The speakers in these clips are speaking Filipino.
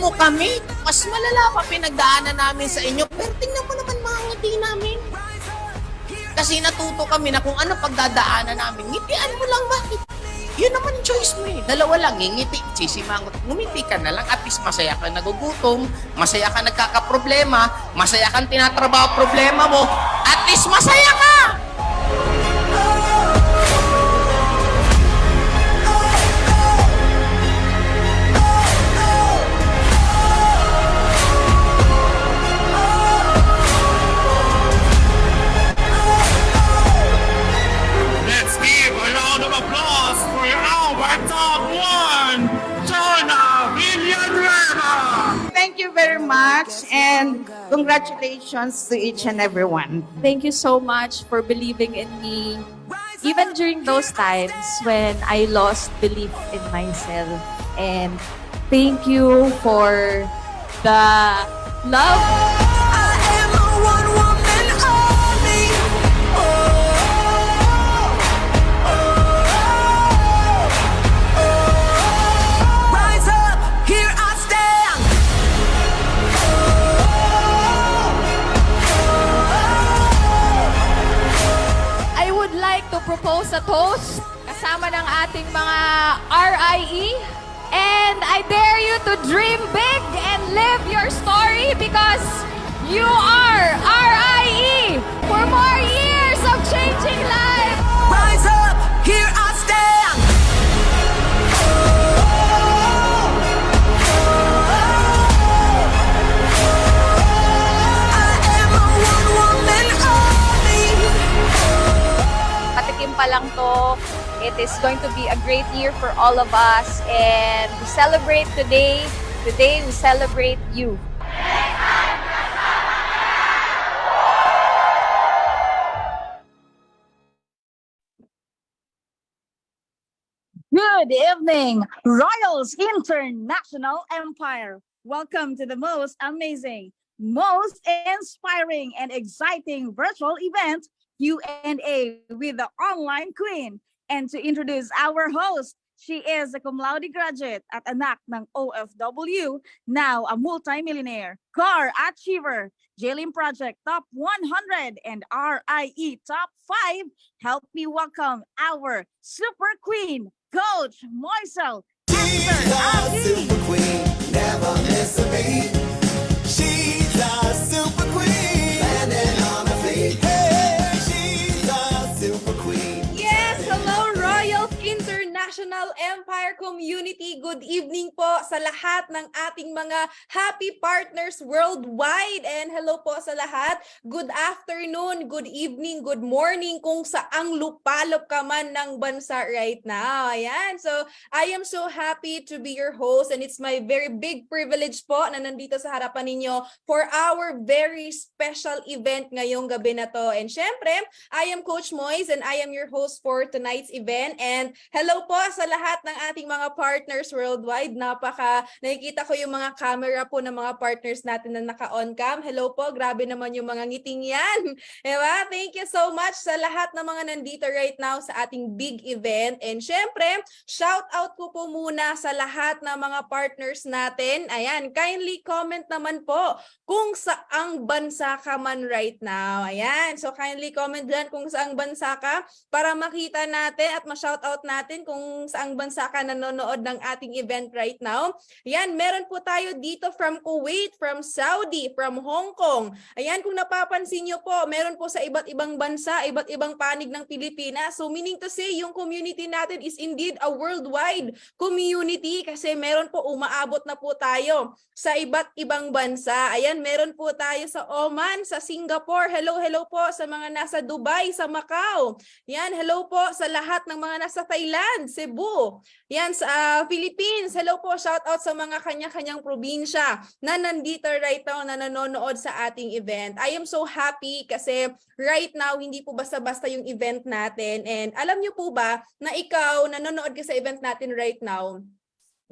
mo kami. Mas malala pa pinagdaanan namin sa inyo. Pero tingnan mo naman mga ngiti namin. Kasi natuto kami na kung ano pagdadaanan namin. Ngitian mo lang, bakit? Yun naman choice mo eh. Dalawa lang, ngiti, sisimangot. Ngumiti ka na lang, at least masaya ka nagugutom, masaya ka nagkakaproblema, masaya kang tinatrabaho problema mo, at least masaya ka! Let's give a round of applause for our top one, Jonah Villanueva! Thank you very much and congratulations to each and everyone. Thank you so much for believing in me, even during those times when I lost belief in myself. And thank you for the love. I am a one-woman army. Rise up, here I stand. I would like to propose a toast kasama ng ating mga RIE. And I dare you to dream big and live your story because you are RIE for more years of changing lives. Rise up, here I stand. I am a one-woman army. Patikim pa lang to. It is going to be a great year for all of us. And we celebrate today. Today we celebrate you. Good evening, Royals International Empire. Welcome to the most amazing, most inspiring and exciting virtual event, Q&A with the Online Queen. And to introduce our host, she is a cum laude graduate at anak ng OFW, now a multi-millionaire, car achiever, JLIM Project Top 100 and RIE Top 5. Help me welcome our super queen, Coach Moisel. She's a super queen, never miss a beat. She's a super queen, landing on her feet. Hey, she's a super queen. Yes! Hello, Royal International Empire Community. Good evening po sa lahat ng ating mga happy partners worldwide. And hello po sa lahat. Good afternoon, good evening, good morning kung saang lupalop ka man ng bansa right now. Ayan. So, I am so happy to be your host and it's my very big privilege po na nandito sa harapan ninyo for our very special event ngayong gabi na to. And syempre, I am Coach Moise and I am your host for tonight's event. And hello po sa lahat ng ating mga partners worldwide. Nakikita ko yung mga camera po ng mga partners natin na naka-on cam. Hello po, grabe naman yung mga ngiting yan. Diba? Thank you so much sa lahat ng mga nandito right now sa ating big event. And syempre, shout out ko po muna sa lahat ng mga partners natin. Ayan, kindly comment naman po kung saang bansa ka man right now. Ayan, so kindly comment dyan kung saang bansa ka para makita natin at ma-shout out natin kung saang bansa ka nanonood ng ating event right now. Ayan, meron po tayo dito from Kuwait, from Saudi, from Hong Kong. Ayan, kung napapansin nyo po, meron po sa iba't ibang bansa, iba't ibang panig ng Pilipinas. So meaning to say, yung community natin is indeed a worldwide community kasi meron po umaabot na po tayo sa iba't ibang bansa. Ayan, meron po tayo sa Oman, sa Singapore. Hello, hello po sa mga nasa Dubai, sa Macau. Yan, hello po sa lahat ng mga nasa Thailand, Cebu. Yan, sa Philippines. Hello po, shout out sa mga kanya-kanyang probinsya na nandito right now na nanonood sa ating event. I am so happy kasi right now, hindi po basta-basta yung event natin. And alam niyo po ba na ikaw nanonood ka sa event natin right now,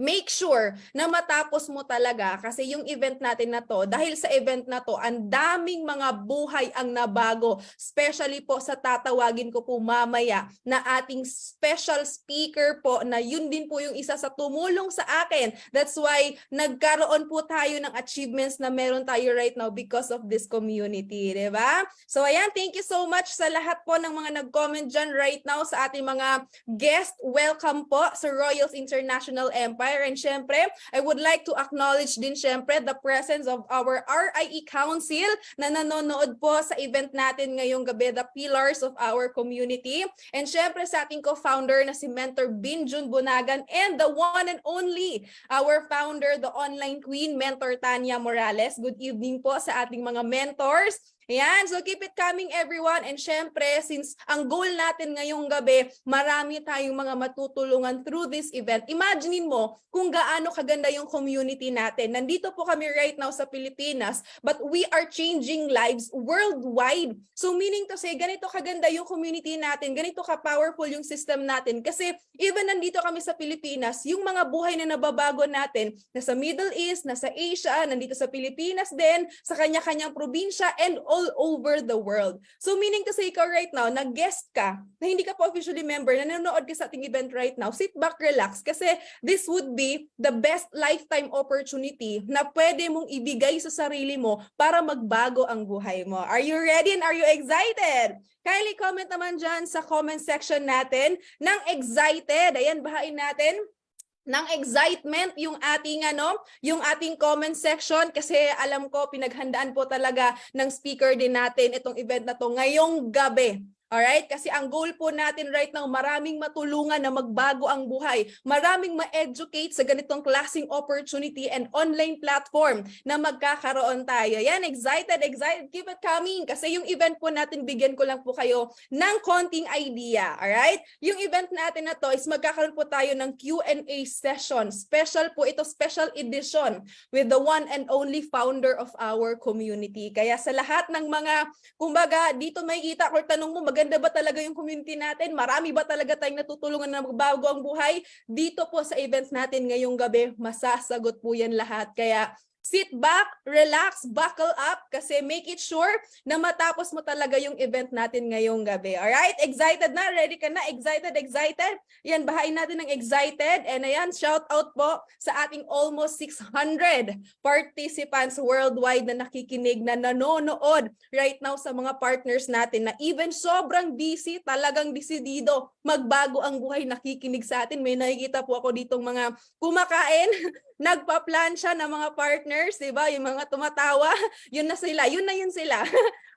make sure na matapos mo talaga kasi yung event natin na to, dahil sa event na to, ang daming mga buhay ang nabago, especially po sa tatawagin ko po mamaya na ating special speaker po na yun din po yung isa sa tumulong sa akin. That's why nagkaroon po tayo ng achievements na meron tayo right now because of this community, di ba? So ayan, thank you so much sa lahat po ng mga nag-comment dyan right now sa ating mga guest. Welcome po sa Royals International Empire. And syempre, I would like to acknowledge din syempre the presence of our RIE Council na nanonood po sa event natin ngayong gabi, the pillars of our community. And syempre sa ating co-founder na si Mentor Binjun Bunagan and the one and only, our founder, the online queen, Mentor Tanya Morales. Good evening po sa ating mga mentors. Ayan, so keep it coming everyone. And syempre, since ang goal natin ngayong gabi, marami tayong mga matutulungan through this event. Imaginein mo kung gaano kaganda yung community natin. Nandito po kami right now sa Pilipinas, but we are changing lives worldwide. So meaning to say, ganito kaganda yung community natin, ganito ka-powerful yung system natin. Kasi even nandito kami sa Pilipinas, yung mga buhay na nababago natin, nasa Middle East, nasa Asia, nandito sa Pilipinas din, sa kanya-kanyang probinsya, and all over the world. So meaning to say, ikaw right now, nag-guest ka, na hindi ka pa officially member, nanonood ka sa ating event right now, sit back, relax, kasi this would be the best lifetime opportunity na pwede mong ibigay sa sarili mo para magbago ang buhay mo. Are you ready and are you excited? Kindly comment naman dyan sa comment section natin ng excited. Ayan, bahain natin ng excitement yung ating comment section kasi alam ko pinaghandaan po talaga ng speaker din natin itong event na to ngayong gabi. Alright? Kasi ang goal po natin right now, maraming matulungan na magbago ang buhay. Maraming ma-educate sa ganitong klaseng opportunity and online platform na magkakaroon tayo. Yan, excited. Keep it coming. Kasi yung event po natin, bigyan ko lang po kayo ng konting idea. Alright? Yung event natin na to is magkakaroon po tayo ng Q&A session. Special po ito, special edition with the one and only founder of our community. Kaya sa lahat ng mga, kumbaga, dito may kita ko tanong mo, maganda ba talaga yung community natin? Marami ba talaga tayong natutulungan na magbago ang buhay? Dito po sa events natin ngayong gabi, masasagot po yan lahat. Kaya sit back, relax, buckle up kasi make it sure na matapos mo talaga yung event natin ngayong gabi. Alright? Excited na? Ready ka na? Excited? Yan, bahain natin ng excited. And ayan, shout out po sa ating almost 600 participants worldwide na nakikinig, na nanonood right now sa mga partners natin na even sobrang busy, talagang desidido, magbago ang buhay, nakikinig sa atin. May nakikita po ako ditong mga kumakain, nagpa-plansya ng mga partners, di ba? Yung mga tumatawa, yun na yun sila.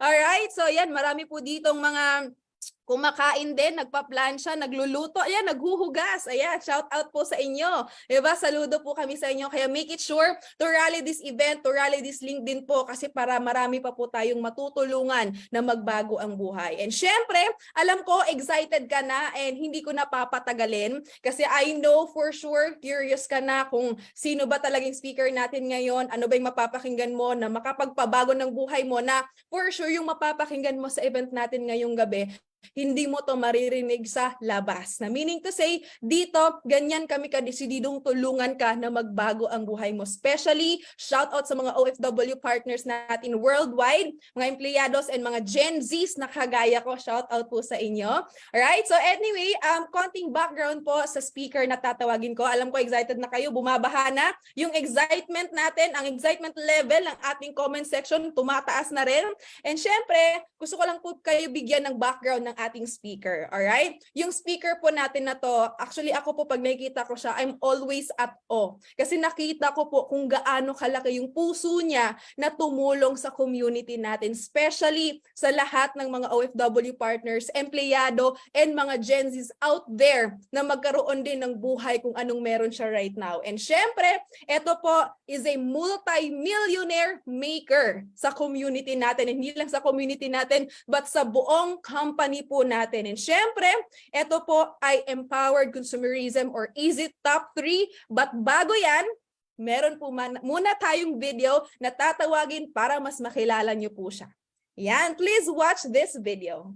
Alright, so yan, marami po ditong mga kumakain din, nagpa-plansya, nagluluto, ayan, naghuhugas. Ayan, shout out po sa inyo. Diba? Saludo po kami sa inyo. Kaya make it sure to rally this event, to rally this link din po kasi para marami pa po tayong matutulungan na magbago ang buhay. And syempre, alam ko, excited ka na and hindi ko napapatagalin kasi I know for sure, curious ka na kung sino ba talagang speaker natin ngayon, ano ba yung mapapakinggan mo na makapagpabago ng buhay mo na for sure yung mapapakinggan mo sa event natin ngayong gabi, hindi mo to maririnig sa labas. Na meaning to say, dito, ganyan kami kadesididong tulungan ka na magbago ang buhay mo. Especially, shout out sa mga OFW partners natin worldwide, mga empleyados and mga Gen Zs na kagaya ko. Shout out po sa inyo. Alright, so anyway, konting background po sa speaker na tatawagin ko. Alam ko excited na kayo, bumabaha na. Yung excitement natin, ang excitement level ng ating comment section, tumataas na rin. And syempre, gusto ko lang po kayo bigyan ng background ng ating speaker. Alright? Yung speaker po natin na to, actually ako po pag nakikita ko siya, I'm always at awe. Kasi nakita ko po kung gaano kalaki yung puso niya na tumulong sa community natin. Especially sa lahat ng mga OFW partners, empleyado, and mga Gen Zs out there na magkaroon din ng buhay kung anong meron siya right now. And syempre, ito po is a multi-millionaire maker sa community natin. Hindi lang sa community natin, but sa buong company po natin. And syempre, ito po ay empowered consumerism or easy top 3. But bago yan, meron po muna tayong video na tatawagin para mas makilala niyo po siya. Yan, please watch this video.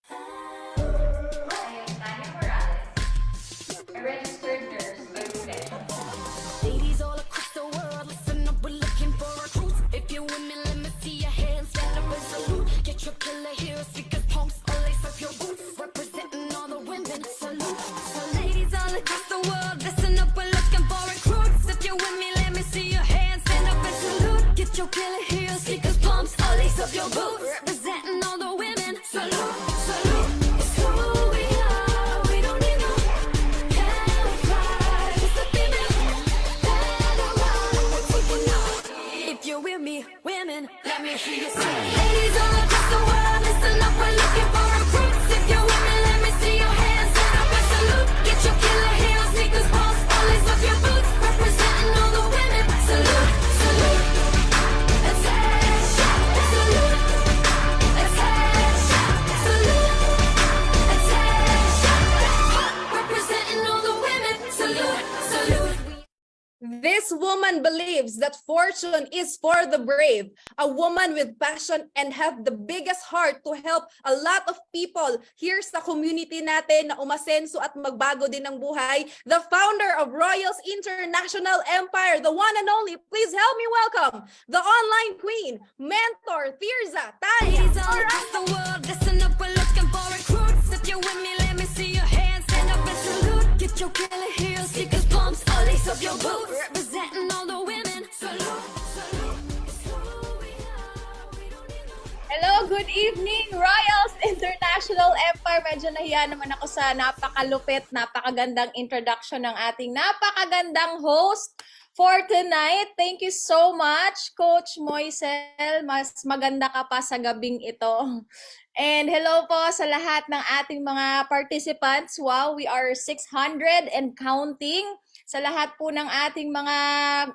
I am Tanya Morales, a registered nurse with lace up your boots, representing all the women. Salute, salute, it's who we are. We don't need no camouflage. It's the female paralyzed. Taking off. If you're with me, women, let me hear you say. Ladies all across the world, listen up, we're looking for recruits. If you're with me, let me see your hands. Stand up and salute. Get your killer heels, sneakers, pumps, all lace up your boots, representing all the women. Salute, salute. Let's headshot. Salute. Let's headshot. Salute. Let's headshot. Representing all the women. Salute, salute. This woman believes that fortune is for the brave, a woman with passion and have the biggest heart to help a lot of people here sa community natin na umasenso at magbago din ng buhay. The founder of Royals International Empire, the one and only, please help me welcome the online queen, mentor, Tirza Tanya. Ladies all across the world, listen up, we're looking for recruits. If you're with me, let me see your hands. Stand up and salute. Get your killer heels, sneakers, pumps, all lace up your boots, representing all the women. Salute, salute. It's who we are. We don't need no Hello, good evening, Royals International Empire. Medyo nahiya naman ako sa napakalupit, napakagandang introduction ng ating napakagandang host for tonight. Thank you so much, Coach Moisel. Mas maganda ka pa sa gabing ito. And hello po sa lahat ng ating mga participants. Wow, we are 600 and counting. Sa lahat po ng ating mga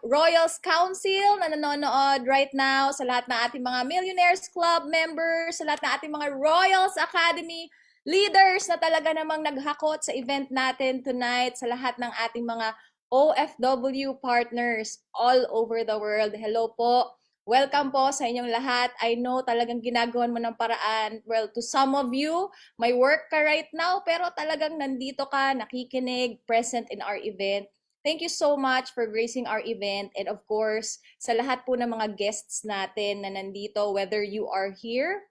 Royals Council na nanonood right now, sa lahat ng ating mga Millionaires Club members, sa lahat ng ating mga Royals Academy leaders na talaga namang naghakot sa event natin tonight, sa lahat ng ating mga OFW partners all over the world. Hello po. Welcome po sa inyong lahat. I know talagang ginagawan mo ng paraan. Well, to some of you, may work ka right now, pero talagang nandito ka, nakikinig, present in our event. Thank you so much for gracing our event. And of course, sa lahat po ng mga guests natin na nandito, whether you are here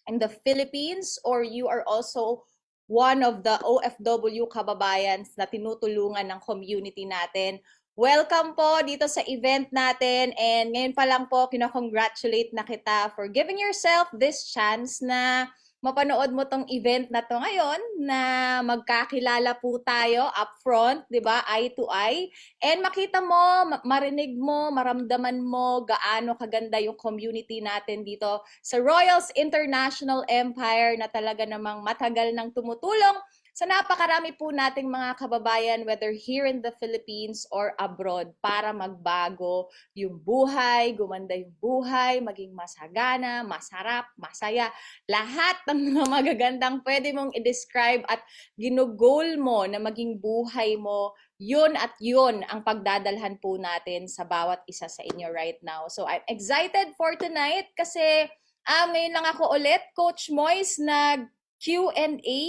in the Philippines or you are also one of the OFW kababayans na tinutulungan ng community natin. Welcome po dito sa event natin, and ngayon pa lang po kino-congratulate na kita for giving yourself this chance na mapanood mo tong event na to ngayon, na magkakilala po tayo up front, 'di ba? Eye to eye, and makita mo, marinig mo, maramdaman mo gaano kaganda yung community natin dito sa Royals International Empire na talaga namang matagal nang tumutulong sa napakarami po nating mga kababayan, whether here in the Philippines or abroad, para magbago yung buhay, gumanda yung buhay, maging masagana, masarap, masaya. Lahat ng mga magagandang pwede mong i-describe at ginugol mo na maging buhay mo, yun at yun ang pagdadalhan po natin sa bawat isa sa inyo right now. So I'm excited for tonight kasi ngayon lang ako ulit, Coach Moise, nag Q&A.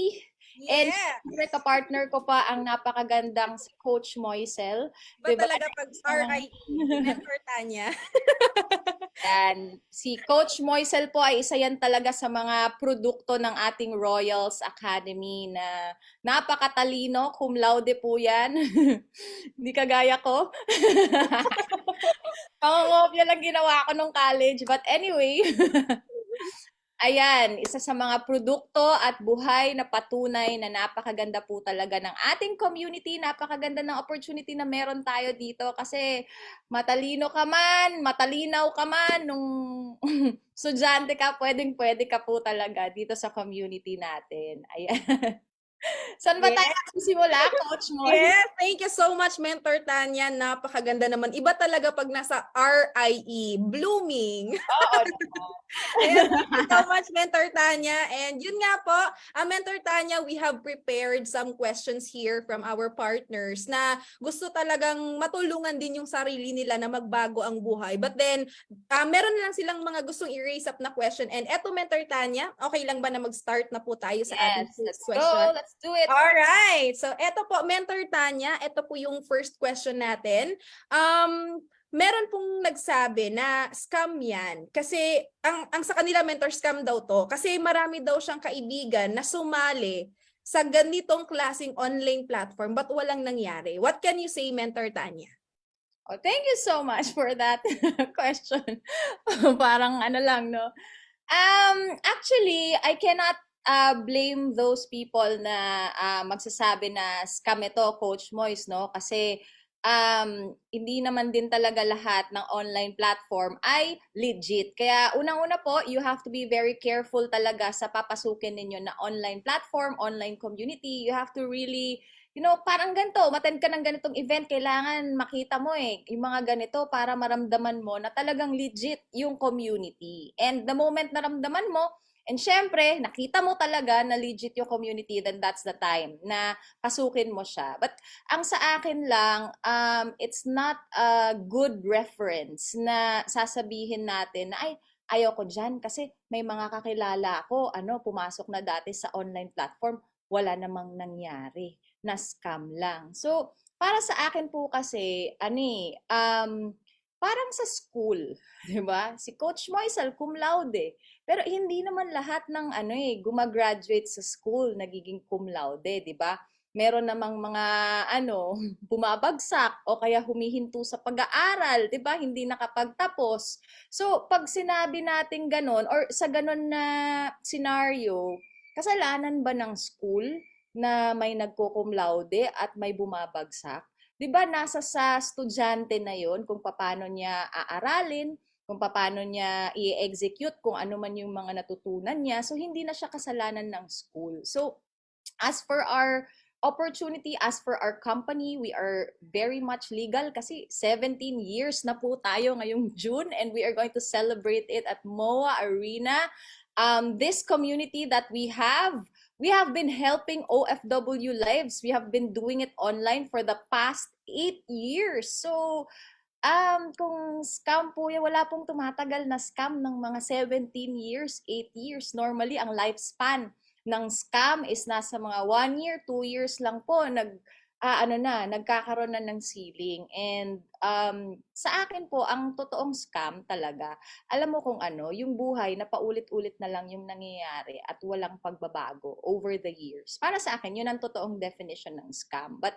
And siyempre, ka-partner ko pa ang napakagandang si Coach Moisel. Ba talaga pag RIE, mentor Tanya? And si Coach Moisel po ay isa yan talaga sa mga produkto ng ating Royals Academy na napakatalino, cum laude po yan. Hindi kagaya ko. Pangungopia lang ginawa ko nung college. But anyway, ayan, isa sa mga produkto at buhay na patunay na napakaganda po talaga ng ating community. Napakaganda ng opportunity na meron tayo dito kasi matalino ka man, matalinaw ka man, nung estudyante ka, pwedeng-pwede ka po talaga dito sa community natin. Ayan. Saan ba tayo magsisimula, Coach Moy? Yes, thank you so much, Mentor Tanya. Napakaganda naman. Iba talaga pag nasa RIE, blooming. Oo. Ayan, thank you so much, Mentor Tanya. And yun nga po, Mentor Tanya, we have prepared some questions here from our partners na gusto talagang matulungan din yung sarili nila na magbago ang buhay. But then, meron lang silang mga gustong i-raise up na question. And eto, Mentor Tanya, okay lang ba na mag-start na po tayo sa ating first question? Let's do it. All right. So, eto po, Mentor Tanya, eto po yung first question natin. Meron pong nagsabi na scam yan. Kasi, ang sa kanila, mentor, scam daw to. Kasi marami daw siyang kaibigan na sumali sa ganitong klaseng online platform but walang nangyari. What can you say, Mentor Tanya? Oh, thank you so much for that question. Parang ano lang, no? Actually, I cannot blame those people na magsasabi na scam ito, Coach Moise, no? Kasi hindi naman din talaga lahat ng online platform ay legit. Kaya unang-una po, you have to be very careful talaga sa papasukin ninyo na online platform, online community. You have to really, parang ganito, mattend ka ng ganitong event, kailangan makita mo yung mga ganito para maramdaman mo na talagang legit yung community. And the moment naramdaman mo, and syempre, nakita mo talaga na legit yung community, then that's the time na pasukin mo siya. But ang sa akin lang, it's not a good reference na sasabihin natin na, ay, ayoko dyan kasi may mga kakilala ako, pumasok na dati sa online platform, wala namang nangyari, na scam lang. So, para sa akin po kasi, parang sa school, di ba? Si Coach Moisel, cum laude. Pero hindi naman lahat ng gumagraduate sa school, nagiging cum laude, di ba? Meron namang mga bumabagsak o kaya humihinto sa pag-aaral, di ba? Hindi nakapagtapos. So, pag sinabi natin ganon or sa ganon na scenario, kasalanan ba ng school na may nagko-cum laude at may bumabagsak? Di ba nasa sa estudyante na yon kung paano niya aaralin, kung paano niya i-execute, kung ano man yung mga natutunan niya. So, hindi na siya kasalanan ng school. So, as for our opportunity, as for our company, we are very much legal kasi 17 years na po tayo ngayong June and we are going to celebrate it at MOA Arena. This community that we have been helping OFW lives. We have been doing it online for the past 8 years. So, kung scam po yan, wala pong tumatagal na scam ng mga 17 years, 8 years. Normally, ang lifespan ng scam is nasa mga 1 year, 2 years lang po nagkakaroon na ng ceiling. And sa akin po, ang totoong scam talaga, alam mo kung yung buhay na paulit-ulit na lang yung nangyayari at walang pagbabago over the years. Para sa akin, yun ang totoong definition ng scam. But,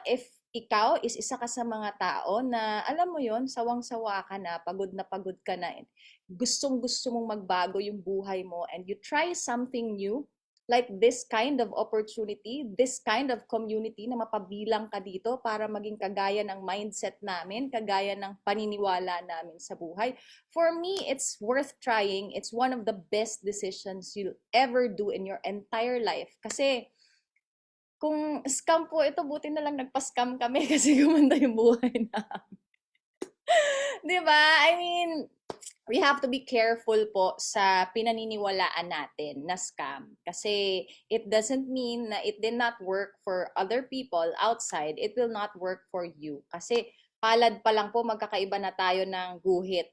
if ikaw is isa ka sa mga tao na, alam mo yon, sawang-sawa ka na pagod ka na, gustong-gusto mong magbago yung buhay mo, and you try something new, like this kind of opportunity, this kind of community na mapabilang ka dito para maging kagaya ng mindset namin, kagaya ng paniniwala namin sa buhay. For me, it's worth trying. It's one of the best decisions you'll ever do in your entire life. Kasi, kung scam po ito, buti na lang nagpa-scam kami kasi gumanda yung buhay namin. Diba? I mean, we have to be careful po sa pinaniniwalaan natin na scam. Kasi it doesn't mean na it did not work for other people outside. It will not work for you. Kasi palad pa lang po, magkakaiba na tayo ng guhit.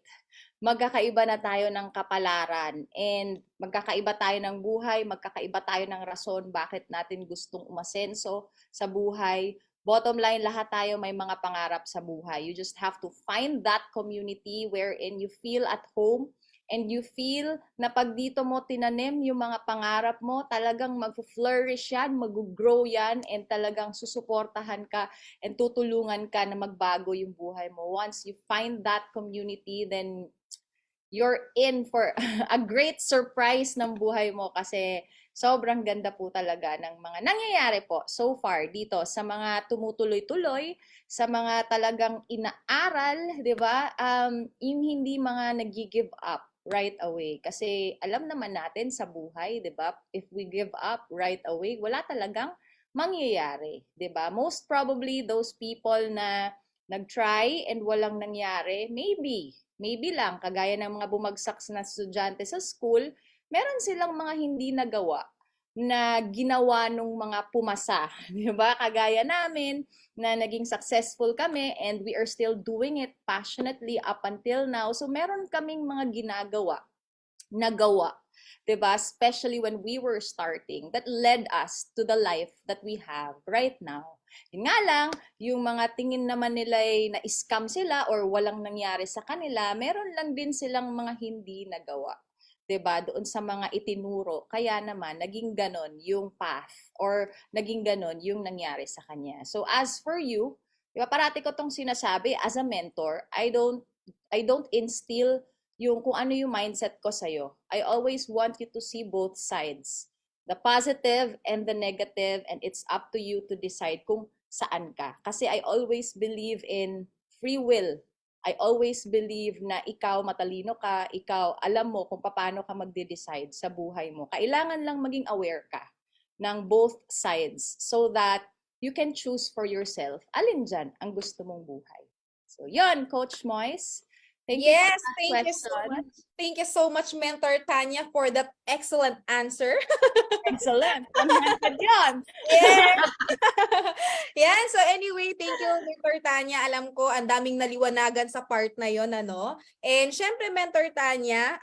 Magkakaiba na tayo ng kapalaran, and magkakaiba tayo ng buhay, magkakaiba tayo ng rason bakit natin gustong umasenso sa buhay. Bottom line, lahat tayo may mga pangarap sa buhay. You just have to find that community wherein you feel at home and you feel na pag dito mo tinanim yung mga pangarap mo, talagang mag-flourish yan, mag-grow yan, and talagang susuportahan ka and tutulungan ka na magbago yung buhay mo. Once you find that community, then you're in for a great surprise ng buhay mo kasi sobrang ganda po talaga ng mga nangyayari po so far dito sa mga tumutuloy-tuloy, sa mga talagang inaaral, di ba? Yung hindi mga nag-give up right away. Kasi alam naman natin sa buhay, di ba? If we give up right away, wala talagang mangyayari, di ba? Most probably those people na nag-try and walang nangyari, maybe lang, kagaya ng mga bumagsak na estudyante sa school, meron silang mga hindi nagawa na ginawa nung mga pumasa. Di ba? Kagaya namin na naging successful kami and we are still doing it passionately up until now. So meron kaming mga nagawa. Diba? Especially when we were starting, that led us to the life that we have right now. Yun nga lang, yung mga tingin naman nila ay na-scam sila or walang nangyari sa kanila, meron lang din silang mga hindi nagawa. Diba? Doon sa mga itinuro. Kaya naman, naging ganon yung path or naging ganon yung nangyari sa kanya. So as for you, diba, parati ko tong sinasabi, as a mentor, I don't instill yung kung ano yung mindset ko sa'yo. I always want you to see both sides. The positive and the negative, and it's up to you to decide kung saan ka. Kasi I always believe in free will. I always believe na ikaw matalino ka, ikaw alam mo kung paano ka magde-decide sa buhay mo. Kailangan lang maging aware ka ng both sides so that you can choose for yourself alin dyan ang gusto mong buhay. So yon, Coach Moise. Thank you for Yes, that thank you so question. much. Thank you so much, Mentor Tanya, for that excellent answer. Excellent. 100 yun. Yes. Yan. So anyway, thank you, Mentor Tanya. Alam ko, ang daming naliwanagan sa part na yon, ano? And syempre, Mentor Tanya,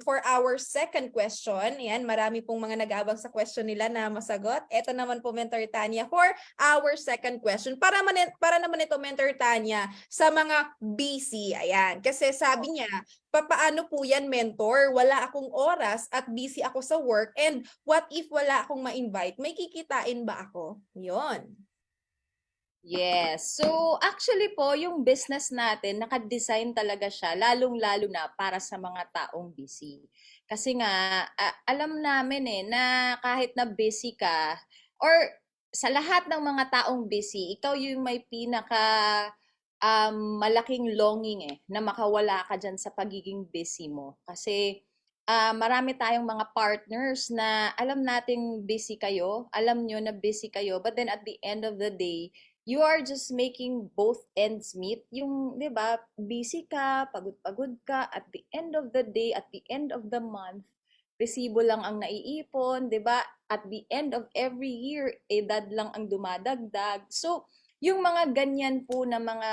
for our second question, yan, marami pong mga nag-aabang sa question nila na masagot. Ito naman po, Mentor Tanya, for our second question. Para naman ito, Mentor Tanya, sa mga busy. Ayan. Kasi sabi niya, papaano po yan, mentor? Wala akong oras at busy ako sa work, and what if wala akong ma-invite? May kikitain ba ako? Yon. Yes. So, actually po, yung business natin, naka-design talaga siya, lalong-lalo na para sa mga taong busy. Kasi nga, alam namin na kahit na busy ka, or sa lahat ng mga taong busy, ikaw yung may malaking longing na makawala ka dyan sa pagiging busy mo. Kasi marami tayong mga partners na alam nating busy kayo, alam nyo na busy kayo, but then at the end of the day, you are just making both ends meet. Yung, di ba, busy ka, pagod-pagod ka, at the end of the day, at the end of the month, resibo lang ang naiipon, di ba? At the end of every year, edad lang ang dumadagdag. So, yung mga ganyan po na mga,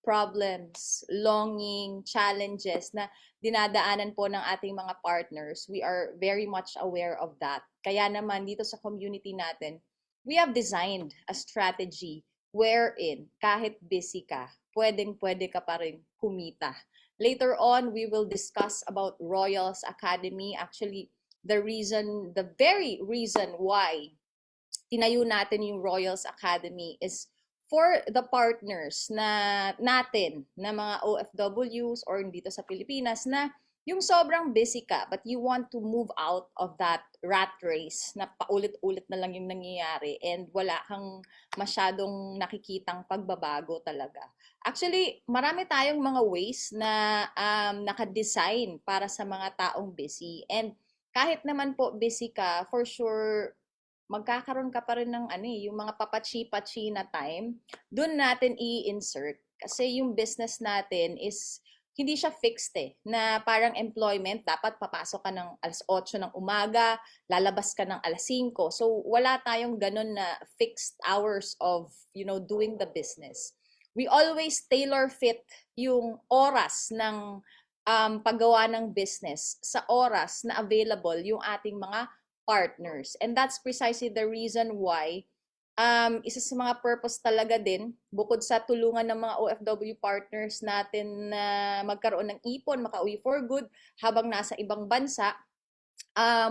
problems, longing, challenges na dinadaanan po ng ating mga partners, we are very much aware of that. Kaya naman dito sa community natin, we have designed a strategy wherein kahit busy ka, pwedeng-pwede ka pa rin kumita. Later on, we will discuss about Royals Academy. Actually, the very reason why tinayo natin yung Royals Academy is for the partners natin, na mga OFWs or dito sa Pilipinas, na yung sobrang busy ka, but you want to move out of that rat race na paulit-ulit na lang yung nangyayari and wala kang masyadong nakikitang pagbabago talaga. Actually, marami tayong mga ways na naka-design para sa mga taong busy. And kahit naman po busy ka, for sure, magkakaroon ka pa rin ng yung mga papachi-pachi na time, doon natin i-insert. Kasi yung business natin is, hindi siya fixed na parang employment, dapat papasok ka ng alas 8 ng umaga, lalabas ka ng alas 5. So, wala tayong ganun na fixed hours of, doing the business. We always tailor fit yung oras ng paggawa ng business sa oras na available yung ating mga partners. And that's precisely the reason why isa sa mga purpose talaga din, bukod sa tulungan ng mga OFW partners natin na magkaroon ng ipon, makauwi for good habang nasa ibang bansa,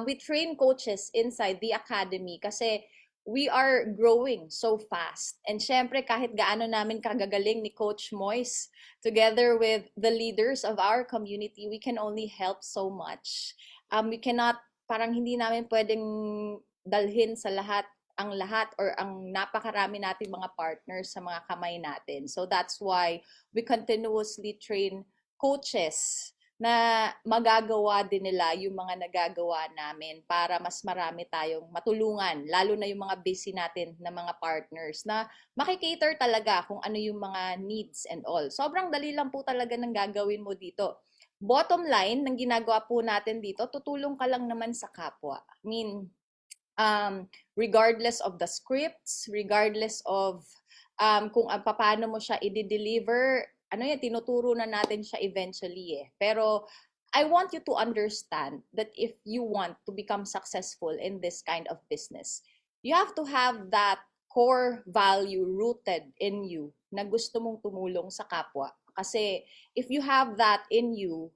we train coaches inside the academy kasi we are growing so fast. And syempre, kahit gaano namin kagagaling ni Coach Moise, together with the leaders of our community, we can only help so much. We cannot, parang hindi namin pwedeng dalhin sa lahat or ang napakarami nating mga partners sa mga kamay natin. So that's why we continuously train coaches na magagawa din nila yung mga nagagawa namin para mas marami tayong matulungan, lalo na yung mga busy natin na mga partners na makikater talaga kung ano yung mga needs and all. Sobrang dali lang po talaga ng gagawin mo dito. Bottom line, ng ginagawa po natin dito, tutulong ka lang naman sa kapwa. I mean, regardless of the scripts, regardless of kung paano mo siya i-deliver, tinuturo na natin siya eventually Pero I want you to understand that if you want to become successful in this kind of business, you have to have that core value rooted in you na gusto mong tumulong sa kapwa. Kasi if you have that in you,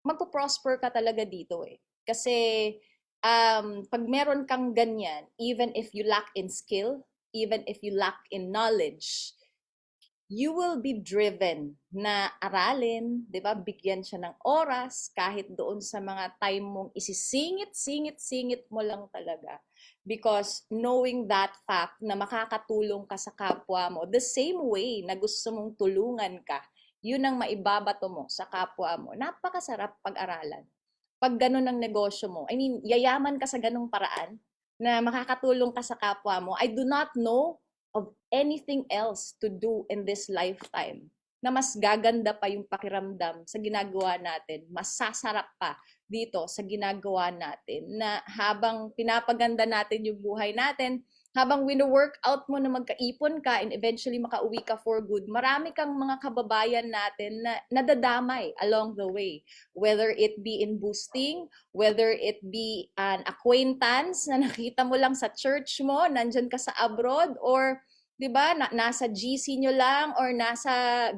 magpo-prosper ka talaga dito Kasi pag meron kang ganyan, even if you lack in skill, even if you lack in knowledge, you will be driven na aralin, 'di ba? Bigyan siya ng oras kahit doon sa mga time mong isisingit-singit mo lang talaga. Because knowing that fact na makakatulong ka sa kapwa mo, the same way na gusto mong tulungan ka, yun ang maibabato mo sa kapwa mo. Napakasarap pag-aralan. Pag ganun ang negosyo mo, I mean, yayaman ka sa ganung paraan na makakatulong ka sa kapwa mo. I do not know of anything else to do in this lifetime na mas gaganda pa yung pakiramdam sa ginagawa natin, mas sasarap pa dito sa ginagawa natin, na habang pinapaganda natin yung buhay natin, habang wino-workout mo na magkaipon ka and eventually makauwi ka for good, marami kang mga kababayan natin na nadadamay along the way. Whether it be in boosting, whether it be an acquaintance na nakita mo lang sa church mo, nandyan ka sa abroad, or 'di ba, nasa GC nyo lang or nasa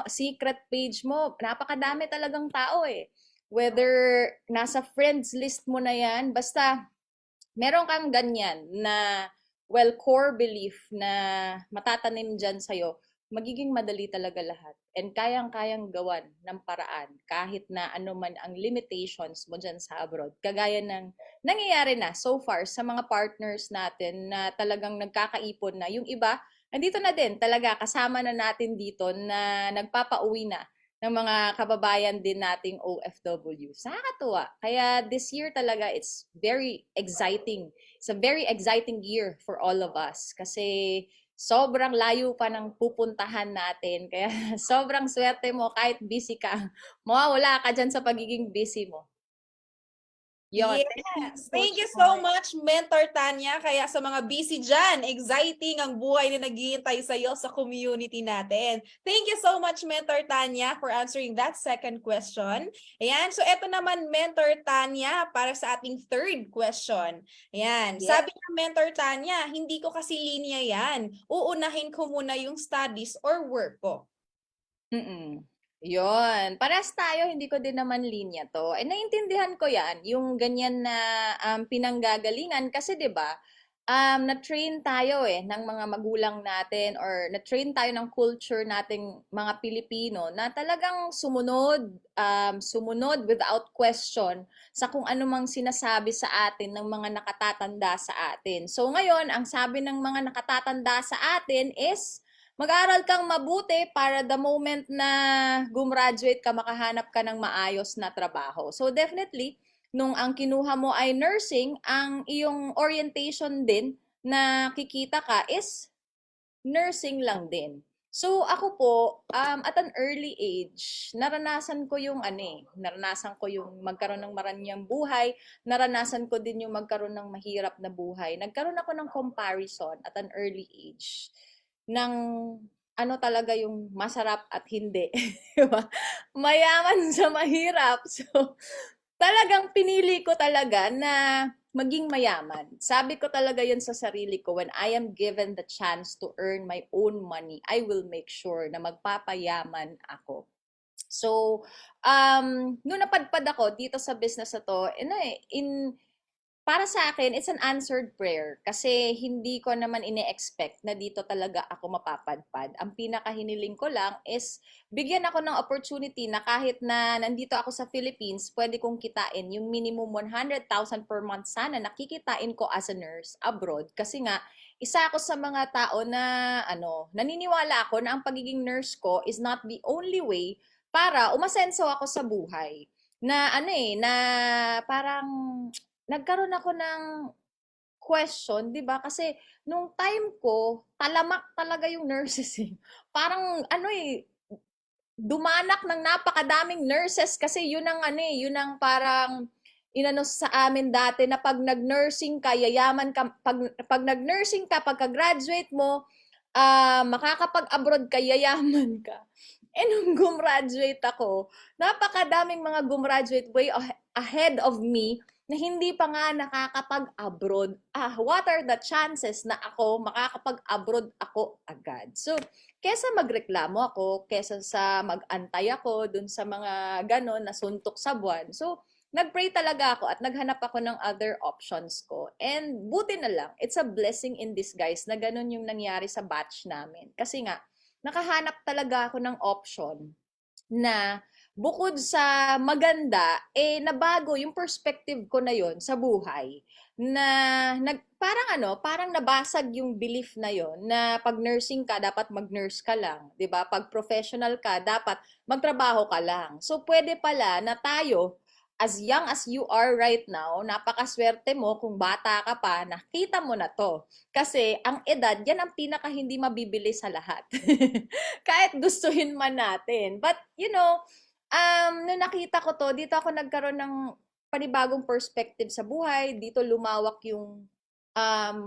secret page mo, napakadami talagang tao eh. Whether nasa friends list mo na yan, basta meron kang ganyan na, well, core belief na matatanim dyan sa'yo, magiging madali talaga lahat. And kayang-kayang gawan ng paraan kahit na ano man ang limitations mo dyan sa abroad. Kagaya ng nangyayari na so far sa mga partners natin na talagang nagkakaipon na. Yung iba, nandito na din talaga, kasama na natin dito na nagpapauwi na ng mga kababayan din nating OFW. Nakakatuwa. Kaya this year talaga, it's very exciting. It's a very exciting year for all of us. Kasi sobrang layo pa ng pupuntahan natin. Kaya sobrang swerte mo kahit busy ka. Mawawala ka dyan sa pagiging busy mo. Yun. Yes. Thank you so much, Mentor Tanya. Kaya sa mga busy dyan, exciting ang buhay na naghihintay sa'yo sa community natin. Thank you so much, Mentor Tanya, for answering that second question. Ayan. So, eto naman, Mentor Tanya, para sa ating third question. Ayan. Yes. Sabi ng Mentor Tanya, hindi ko kasi linya yan. Uunahin ko muna yung studies or work ko. Yun. Parehas tayo, hindi ko din naman linya to. Eh, naiintindihan ko yan, yung ganyan na pinanggagalingan. Kasi 'di ba, na-train tayo ng mga magulang natin, or na-train tayo ng culture nating mga Pilipino na talagang sumunod without question sa kung ano mang sinasabi sa atin ng mga nakatatanda sa atin. So ngayon, ang sabi ng mga nakatatanda sa atin is, mag-aral kang mabuti para the moment na gumraduate ka, makahanap ka ng maayos na trabaho. So definitely, nung ang kinuha mo ay nursing, ang iyong orientation din na kikita ka is nursing lang din. So ako po, at an early age, naranasan ko yung magkaroon ng maranyang buhay, naranasan ko din yung magkaroon ng mahirap na buhay. Nagkaroon ako ng comparison at an early age ng ano talaga yung masarap at hindi. Diba? Mayaman sa mahirap. So, talagang pinili ko talaga na maging mayaman. Sabi ko talaga yun sa sarili ko, when I am given the chance to earn my own money, I will make sure na magpapayaman ako. So, nung napadpad ako dito sa business na to, para sa akin, it's an answered prayer kasi hindi ko naman ine-expect na dito talaga ako mapapadpad. Ang pinakahiniling ko lang is bigyan ako ng opportunity na kahit na nandito ako sa Philippines, pwede kong kitain yung minimum 100,000 per month sana nakikitain ko as a nurse abroad. Kasi nga, isa ako sa mga tao na naniniwala ako na ang pagiging nurse ko is not the only way para umasenso ako sa buhay. Na parang nagkaroon ako ng question, 'di ba? Kasi nung time ko, talamak talaga yung nurses eh. Parang dumanak ng napakadaming nurses kasi yun ang parang inano sa amin dati na pag nag-nursing ka, yayaman ka, pag nag-nursing ka, pagka-graduate mo, makakapag-abroad ka, yayaman ka. Nung gumraduate ako, napakadaming mga gumraduate way ahead of me na hindi pa nga nakakapag-abroad. What are the chances na ako makakapag-abroad ako agad? So, kesa magreklamo ako, kesa sa mag-antay ako dun sa mga ganon na suntok sa buwan. So, nag-pray talaga ako at naghanap ako ng other options ko. And buti na lang, it's a blessing in disguise na ganon yung nangyari sa batch namin. Kasi nga, nakahanap talaga ako ng option na bukod sa maganda, nabago yung perspective ko na yon sa buhay. Na parang nabasag yung belief na yon na pag nursing ka, dapat mag-nurse ka lang. 'Di ba? Pag professional ka, dapat magtrabaho ka lang. So, pwede pala na tayo, as young as you are right now, napakaswerte mo kung bata ka pa, nakita mo na to. Kasi ang edad, yan ang pinaka hindi mabibili sa lahat. Kahit gustuhin man natin. But, nung nakita ko to, dito ako nagkaroon ng panibagong perspective sa buhay. Dito lumawak yung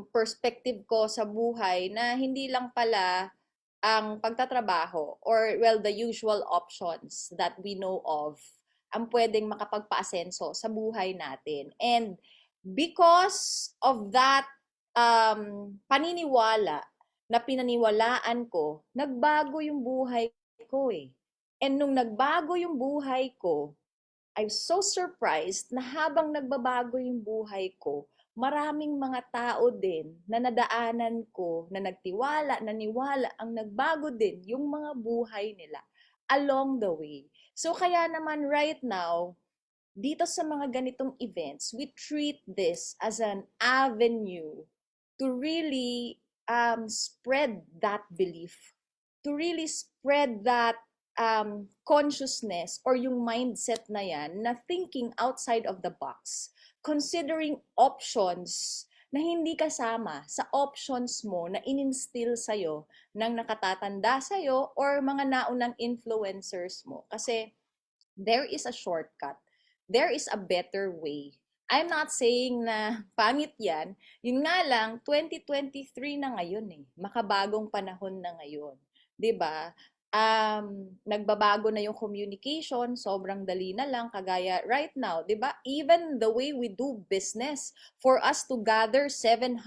perspective ko sa buhay na hindi lang pala ang pagtatrabaho or, well, the usual options that we know of ang pwedeng makapagpaasenso sa buhay natin. And because of that paniniwala na pinaniwalaan ko, nagbago yung buhay ko eh. And nung nagbago yung buhay ko, I'm so surprised na habang nagbabago yung buhay ko, maraming mga tao din na nadaanan ko, na nagtiwala, naniwala, ang nagbago din yung mga buhay nila along the way. So kaya naman right now, dito sa mga ganitong events, we treat this as an avenue to really spread that belief, to really spread that consciousness or yung mindset na yan na thinking outside of the box, considering options na hindi kasama sa options mo na in-instill sa'yo ng nakatatanda sa'yo or mga naunang influencers mo. Kasi there is a shortcut. There is a better way. I'm not saying na pangit yan. Yun nga lang, 2023 na ngayon eh. Makabagong panahon na ngayon. 'Di ba? Nagbabago na yung communication, sobrang dali na lang, kagaya right now, 'di ba? Even the way we do business, for us to gather 700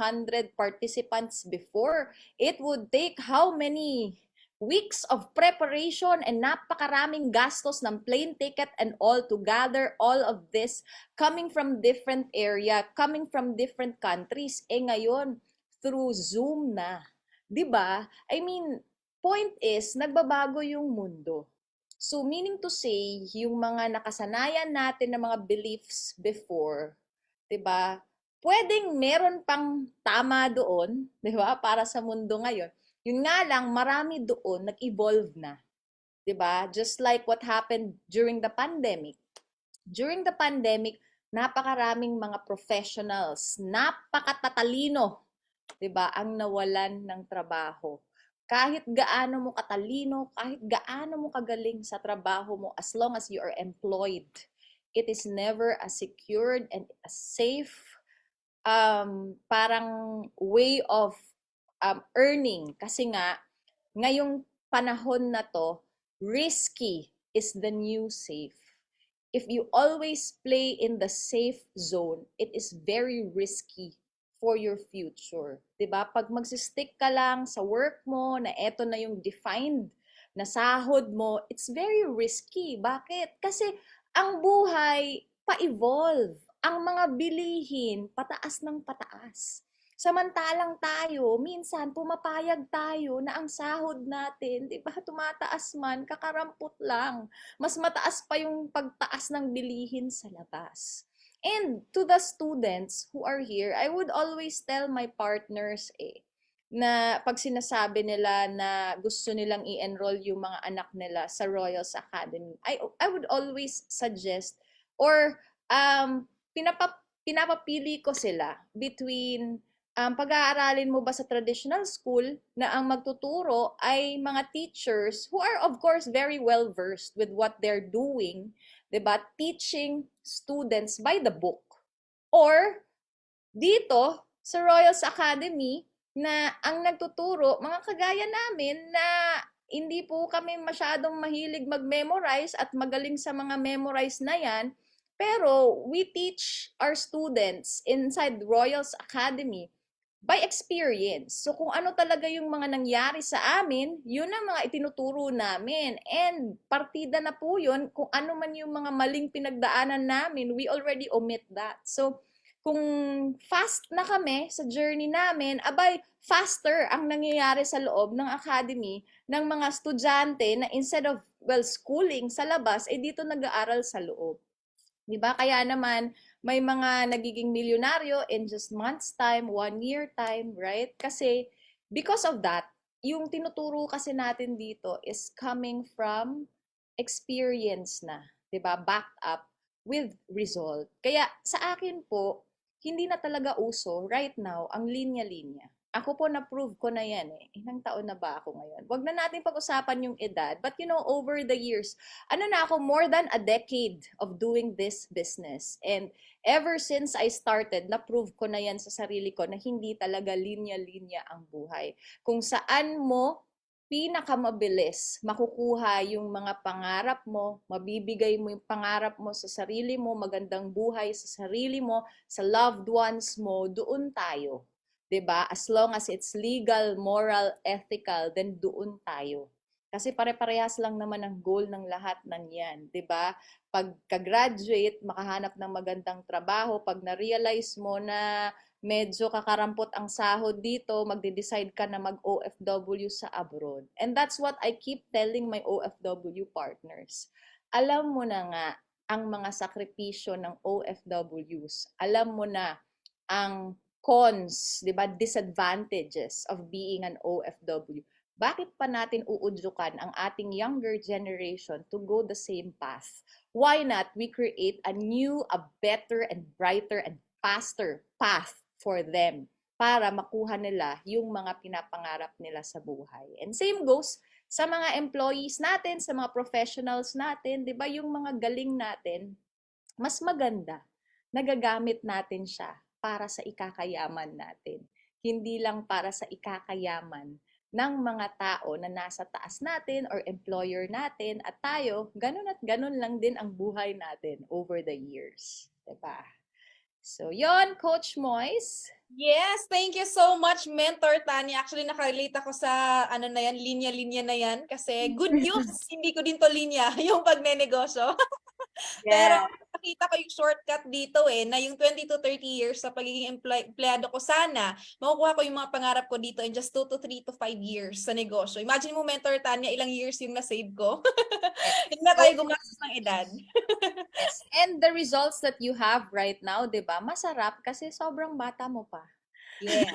participants before, it would take how many weeks of preparation and napakaraming gastos ng plane ticket and all to gather all of this coming from different area, coming from different countries. Ngayon, through Zoom na. 'Di ba? I mean, point is, nagbabago yung mundo. So, meaning to say, yung mga nakasanayan natin na mga beliefs before, 'di ba? Pwedeng meron pang tama doon, 'di ba? Para sa mundo ngayon. Yun nga lang, marami doon nag-evolve na. 'Di ba? Just like what happened during the pandemic. During the pandemic, napakaraming mga professionals, napakatatalino, 'di ba? Ang nawalan ng trabaho. Kahit gaano mo katalino, kahit gaano mo kagaling sa trabaho mo, as long as you are employed, it is never a secured and a safe parang way of earning. Kasi nga, ngayong panahon na to, risky is the new safe. If you always play in the safe zone, it is very risky for your future. 'Di ba? Pag magsistick ka lang sa work mo na eto na yung defined na sahod mo, it's very risky. Bakit? Kasi ang buhay pa-evolve. Ang mga bilihin pataas ng pataas. Samantalang tayo, minsan pumapayag tayo na ang sahod natin, 'di ba, tumataas man, kakarampot lang. Mas mataas pa yung pagtaas ng bilihin sa labas. And to the students who are here, I would always tell my partners na pag sinasabi nila na gusto nilang i-enroll yung mga anak nila sa Royals Academy, I would always suggest or pinapapili ko sila between pag-aaralin mo ba sa traditional school na ang magtuturo ay mga teachers who are of course very well versed with what they're doing, 'di ba? Teaching students by the book. Or dito sa Royals Academy na ang nagtuturo, mga kagaya namin na hindi po kami masyadong mahilig mag-memorize at magaling sa mga memorize na yan, pero we teach our students inside Royals Academy by experience. So kung ano talaga yung mga nangyari sa amin, yun ang mga itinuturo namin. And partida na po yun, kung ano man yung mga maling pinagdaanan namin, we already omit that. So kung fast na kami sa journey namin, abay, faster ang nangyayari sa loob ng academy ng mga estudyante na instead of, well, schooling sa labas, eh dito nag-aaral sa loob. Di ba? Kaya naman, may mga nagiging milyonaryo in just months time, 1 year time, right? Kasi, because of that, yung tinuturo kasi natin dito is coming from experience na, di ba? Backed up with result. Kaya sa akin po, hindi na talaga uso right now ang linya-linya. Ako po na-prove ko na yan eh. Ilang taon na ba ako ngayon? Huwag na natin pag-usapan yung edad. But you know, over the years, ano na ako, more than a decade of doing this business. And ever since I started, na-prove ko na yan sa sarili ko na hindi talaga linya-linya ang buhay. Kung saan mo pinakamabilis makukuha yung mga pangarap mo, mabibigay mo yung pangarap mo sa sarili mo, magandang buhay sa sarili mo, sa loved ones mo, doon tayo. 'Di ba? As long as it's legal, moral, ethical, then doon tayo. Kasi pare-parehas lang naman ang goal ng lahat ng yan, 'di ba? Pagka-graduate, makahanap ng magandang trabaho, pag na-realize mo na medyo kakarampot ang sahod dito, magde-decide ka na mag-OFW sa abroad. And that's what I keep telling my OFW partners. Alam mo na nga ang mga sakripisyo ng OFWs. Alam mo na ang cons, 'di ba, disadvantages of being an OFW. Bakit pa natin uudyukan ang ating younger generation to go the same path? Why not we create a new, a better and brighter and faster path for them para makuha nila yung mga pinapangarap nila sa buhay. And same goes sa mga employees natin, sa mga professionals natin, 'di ba, yung mga galing natin, mas maganda nagagamit natin siya para sa ikakayaman natin. Hindi lang para sa ikakayaman ng mga tao na nasa taas natin or employer natin at tayo, ganun at ganun lang din ang buhay natin over the years. 'Di ba? So, yon, Coach Moise. Yes, thank you so much, Mentor Tanya. Actually, nakarelate ako sa ano na yan, linya-linya na yan. Kasi good news, hindi ko din to linya, yung pagnenegosyo. Pero nakita ko yung shortcut dito na yung 20 to 30 years sa pagiging empleyado ko, sana makukuha ko yung mga pangarap ko dito in just 2 to 3 to 5 years sa negosyo. Imagine mo, Mentor Tanya, ilang years yung na-save ko. Hindi na tayo gumastos ng edad. Yes. And the results that you have right now, 'di ba? Masarap kasi sobrang bata mo pa. Yeah.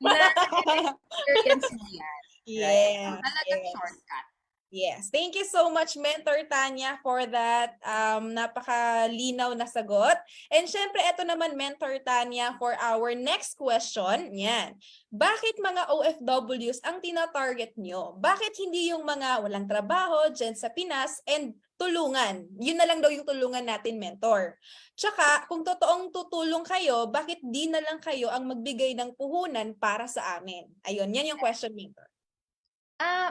Na-experience mo yan. Yeah. Talagang shortcut. Yes. Thank you so much, Mentor Tanya, for that napakalinaw na sagot. And syempre, ito naman, Mentor Tanya, for our next question. Yan. Bakit mga OFWs ang tina-target nyo? Bakit hindi yung mga walang trabaho dyan sa Pinas and tulungan? Yun na lang daw yung tulungan natin, Mentor. Tsaka, kung totoong tutulong kayo, bakit di na lang kayo ang magbigay ng puhunan para sa amin? Ayun, yan yung question, Mentor.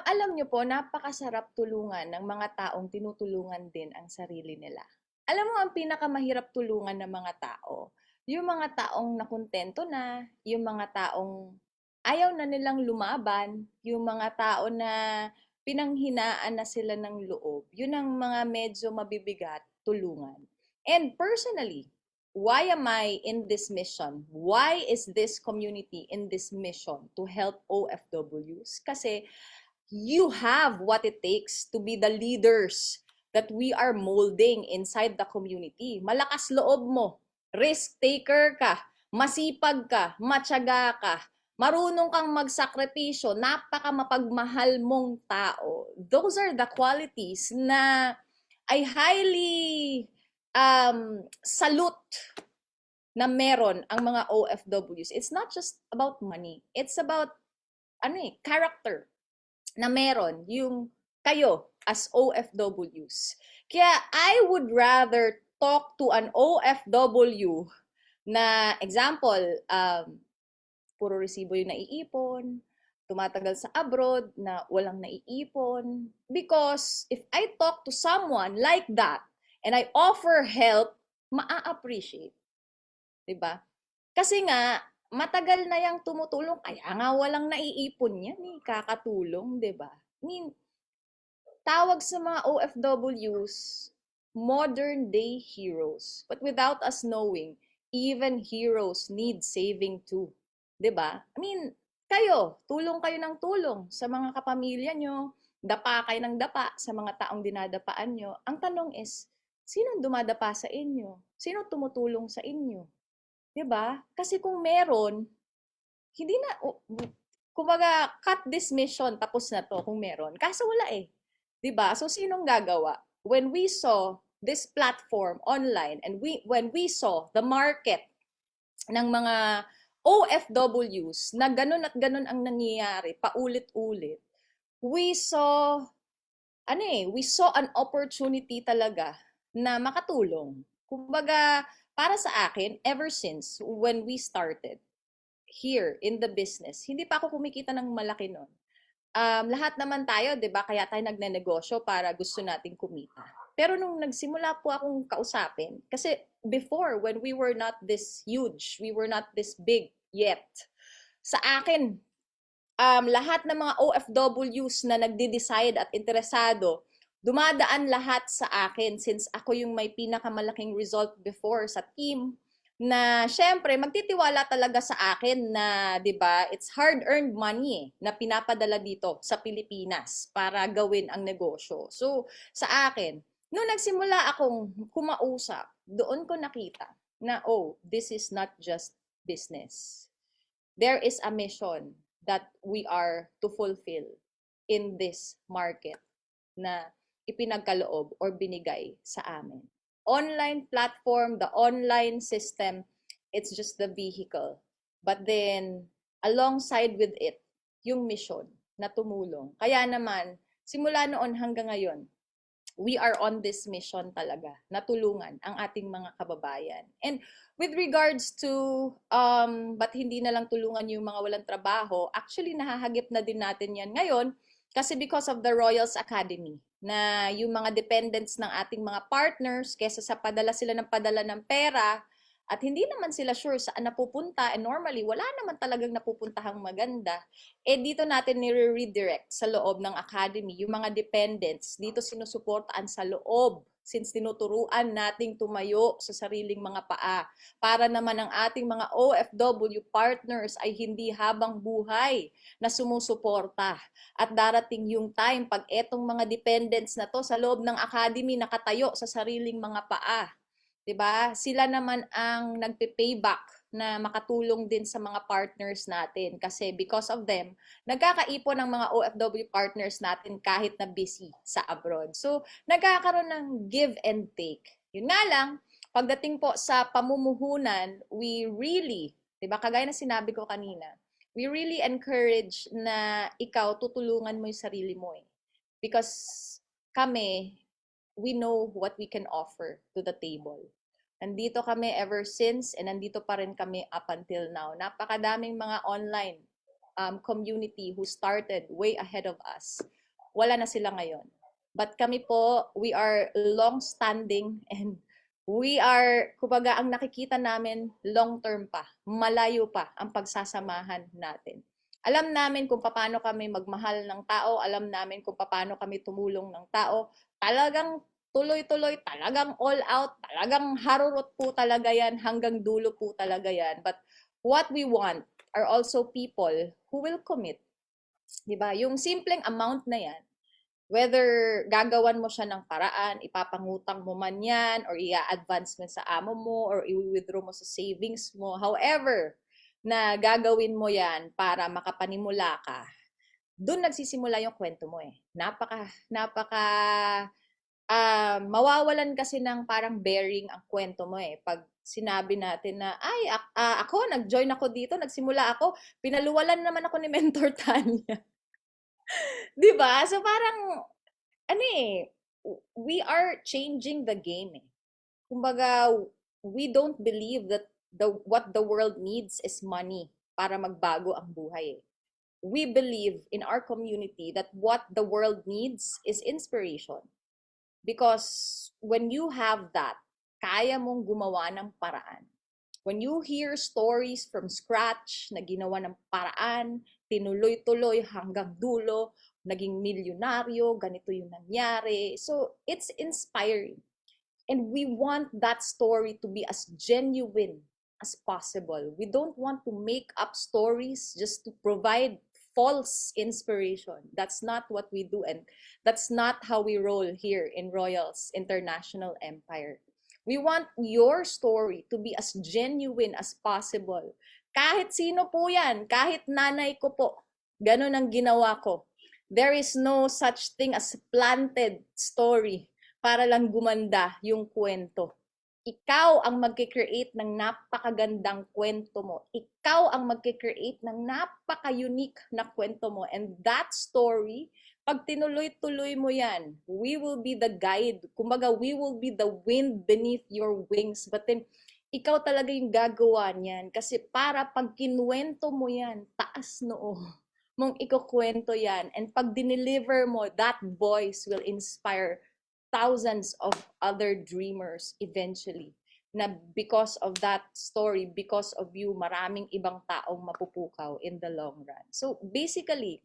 Alam nyo po, napakasarap tulungan ng mga taong tinutulungan din ang sarili nila. Alam mo, ang pinakamahirap tulungan ng mga tao, yung mga taong nakontento na, yung mga taong ayaw na nilang lumaban, yung mga tao na pinanghinaan na sila ng loob, yun ang mga medyo mabibigat tulungan. And personally, why am I in this mission? Why is this community in this mission to help OFWs? Kasi you have what it takes to be the leaders that we are molding inside the community. Malakas loob mo, risk taker ka, masipag ka, matyaga ka, marunong kang magsakripisyo, napaka mapagmahal mong tao. Those are the qualities na I highly salute na meron ang mga OFWs. It's not just about money. It's about character na meron yung kayo as OFWs. Kaya I would rather talk to an OFW na, example, puro resibo yung naiipon, tumatagal sa abroad na walang naiipon. Because if I talk to someone like that and I offer help, maa-appreciate. Diba? Kasi nga, matagal na yang tumutulong, kaya nga walang naiipon yan kakatulong, diba? I mean, tawag sa mga OFWs, modern day heroes. But without us knowing, even heroes need saving too. 'Di ba? I mean, tulong kayo ng tulong sa mga kapamilya nyo, dapa kayo ng dapa sa mga taong dinadapaan nyo. Ang tanong is, sino dumadapa sa inyo? Sino tumutulong sa inyo? 'Di ba? Kasi kung meron, hindi na, kumbaga, cut this mission, tapos na to kung meron. Kaso wala eh. 'Di ba? So, sinong gagawa? When we saw this platform online and when we saw the market ng mga OFWs na ganun at ganun ang nangyayari paulit-ulit, we saw an opportunity talaga na makatulong. Kumbaga, para sa akin, ever since when we started here in the business, hindi pa ako kumikita ng malaki nun. Lahat naman tayo, 'di ba? Kaya tayo nagnenegosyo para gusto nating kumita. Pero nung nagsimula po akong kausapin, kasi before, when we were not this huge, we were not this big yet, sa akin, lahat ng mga OFWs na nagde-decide at interesado, dumadaan lahat sa akin since ako yung may pinakamalaking result before sa team, na syempre magtitiwala talaga sa akin na, 'di ba, it's hard-earned money na pinapadala dito sa Pilipinas para gawin ang negosyo. So, sa akin, nung nagsimula akong kumausap, doon ko nakita na, this is not just business. There is a mission that we are to fulfill in this market na ipinagkaloob or binigay sa amin. Online platform, the online system, it's just the vehicle. But then, alongside with it, yung mission na tumulong. Kaya naman, simula noon hanggang ngayon, we are on this mission talaga, na tulungan ang ating mga kababayan. And with regards to, ba't hindi na lang tulungan yung mga walang trabaho, actually nahahagip na din natin yan ngayon, kasi because of the Royals Academy, na yung mga dependents ng ating mga partners, kesa sa padala sila ng pera, at hindi naman sila sure saan napupunta, and normally, wala naman talagang napupuntahang maganda, dito natin nire-redirect sa loob ng academy, yung mga dependents, dito sinusuportaan sa loob, since tinuturuan nating tumayo sa sariling mga paa, para naman ang ating mga OFW partners ay hindi habang buhay na sumusuporta. At darating yung time pag etong mga dependents na to sa loob ng academy nakatayo sa sariling mga paa, 'di ba? Sila naman ang nagpe-payback na makatulong din sa mga partners natin kasi because of them, nagkakaipon ng mga OFW partners natin kahit na busy sa abroad. So, nagkakaroon ng give and take. Yun nga lang, pagdating po sa pamumuhunan, we really, 'di ba, kagaya na sinabi ko kanina, we really encourage na ikaw tutulungan mo yung sarili mo eh. Because kami, we know what we can offer to the table. Nandito kami ever since and nandito pa rin kami up until now. Napakadaming mga online community who started way ahead of us. Wala na sila ngayon. But kami po, we are long-standing and we are, kumbaga, ang nakikita namin long-term pa, malayo pa ang pagsasamahan natin. Alam namin kung paano kami magmahal ng tao, alam namin kung paano kami tumulong ng tao. Talagang tuloy-tuloy, talagang all out, talagang harurot po talaga yan, hanggang dulo po talaga yan. But what we want are also people who will commit. Diba? Yung simpleng amount na yan, whether gagawan mo siya ng paraan, ipapangutang mo man yan, or i-advance mo sa amo mo, or i-withdraw mo sa savings mo, however na gagawin mo yan para makapanimula ka, doon nagsisimula yung kwento mo eh. Mawawalan kasi ng parang bearing ang kwento mo eh. Pag sinabi natin na, ako, nag-join ako dito, nagsimula ako, pinaluwalan naman ako ni Mentor Tanya. Diba? So parang, we are changing the game eh. Kumbaga, we don't believe that what the world needs is money para magbago ang buhay eh. We believe in our community that what the world needs is inspiration. Because when you have that, kaya mong gumawa ng paraan. When you hear stories from scratch na ginawa ng paraan, tinuloy-tuloy hanggang dulo, naging milyonaryo, ganito yung nangyari. So, it's inspiring. And we want that story to be as genuine as possible. We don't want to make up stories just to provide false inspiration. That's not what we do, and that's not how we roll here in Royals International Empire. We want your story to be as genuine as possible. Kahit sino po yan, kahit nanay ko po, ganun ang ginawa ko. There is no such thing as planted story para lang gumanda yung kwento. Ikaw ang magkikreate ng napakagandang kwento mo. Ikaw ang magkikreate ng napaka-unique na kwento mo. And that story, pag tinuloy-tuloy mo yan, we will be the guide. Kumbaga, we will be the wind beneath your wings. But then, ikaw talaga yung gagawa niyan. Kasi para pag kinuwento mo yan, taas noo mong ikukwento yan. And pag dineliver mo, that voice will inspire thousands of other dreamers eventually. Na because of that story, because of you, maraming ibang taong mapupukaw in the long run. So basically,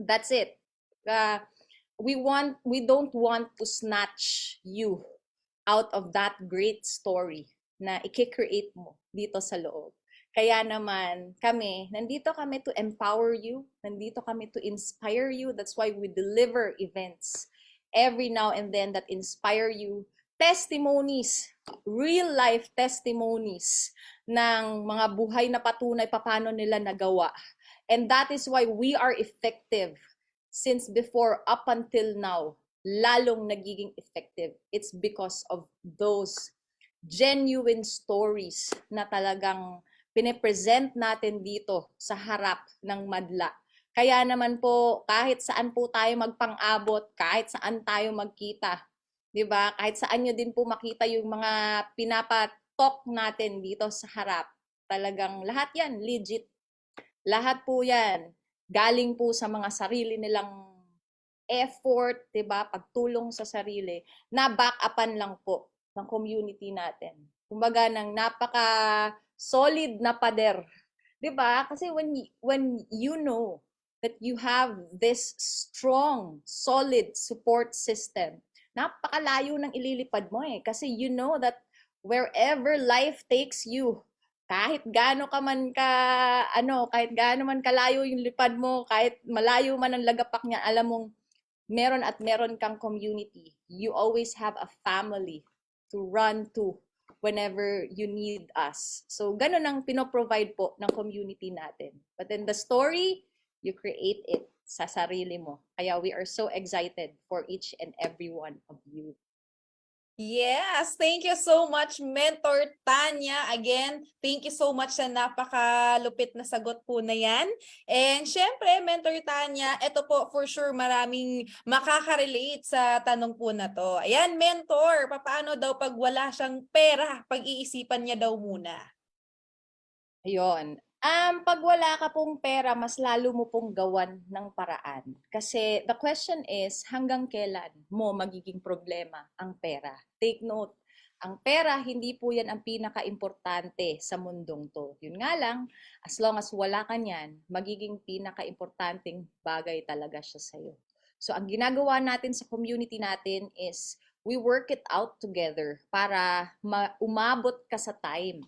that's it. We don't want to snatch you out of that great story na i-create mo dito sa loob. Kaya naman kami, nandito kami to empower you, nandito kami to inspire you. That's why we deliver events every now and then that inspire you. Testimonies, real life testimonies ng mga buhay na patunay paano nila nagawa. And that is why we are effective since before up until now. Lalong nagiging effective. It's because of those genuine stories na talagang pinipresent natin dito sa harap ng madla. Kaya naman po, kahit saan po tayo magpang-abot, kahit saan tayo magkita, di ba? Kahit saan nyo din po makita yung mga pinapatok natin dito sa harap. Talagang lahat yan, legit. Lahat po yan, galing po sa mga sarili nilang effort, di ba? Pagtulong sa sarili, na back-upan lang po ng community natin. Kumbaga, ng napaka-solid na pader. Di ba? Kasi when you know that you have this strong, solid support system, napakalayo ng ililipad mo eh. Kasi you know that wherever life takes you, kahit gaano ka man kahit gaano man kalayo yung lipad mo, kahit malayo man ang lagapak niya, alam mong meron at meron kang community. You always have a family to run to whenever you need us. So, ganun ang pinoprovide po ng community natin. But then the story, you create it sa sarili mo. Kaya we are so excited for each and every one of you. Yes, thank you so much, Mentor Tanya. Again, thank you so much sa napakalupit na sagot po na yan. And syempre, Mentor Tanya, ito po for sure maraming makaka-relate sa tanong po na to. Ayan, Mentor, paano daw pag wala siyang pera, pag-iisipan niya daw muna? Ayun. Pag wala ka pong pera, mas lalo mo pong gawan ng paraan. Kasi the question is, hanggang kailan mo magiging problema ang pera? Take note, ang pera, hindi po yan ang pinaka-importante sa mundong to. Yun nga lang, as long as wala ka niyan, magiging pinaka-importanting bagay talaga siya sa'yo. So, ang ginagawa natin sa community natin is, we work it out together para umabot ka sa time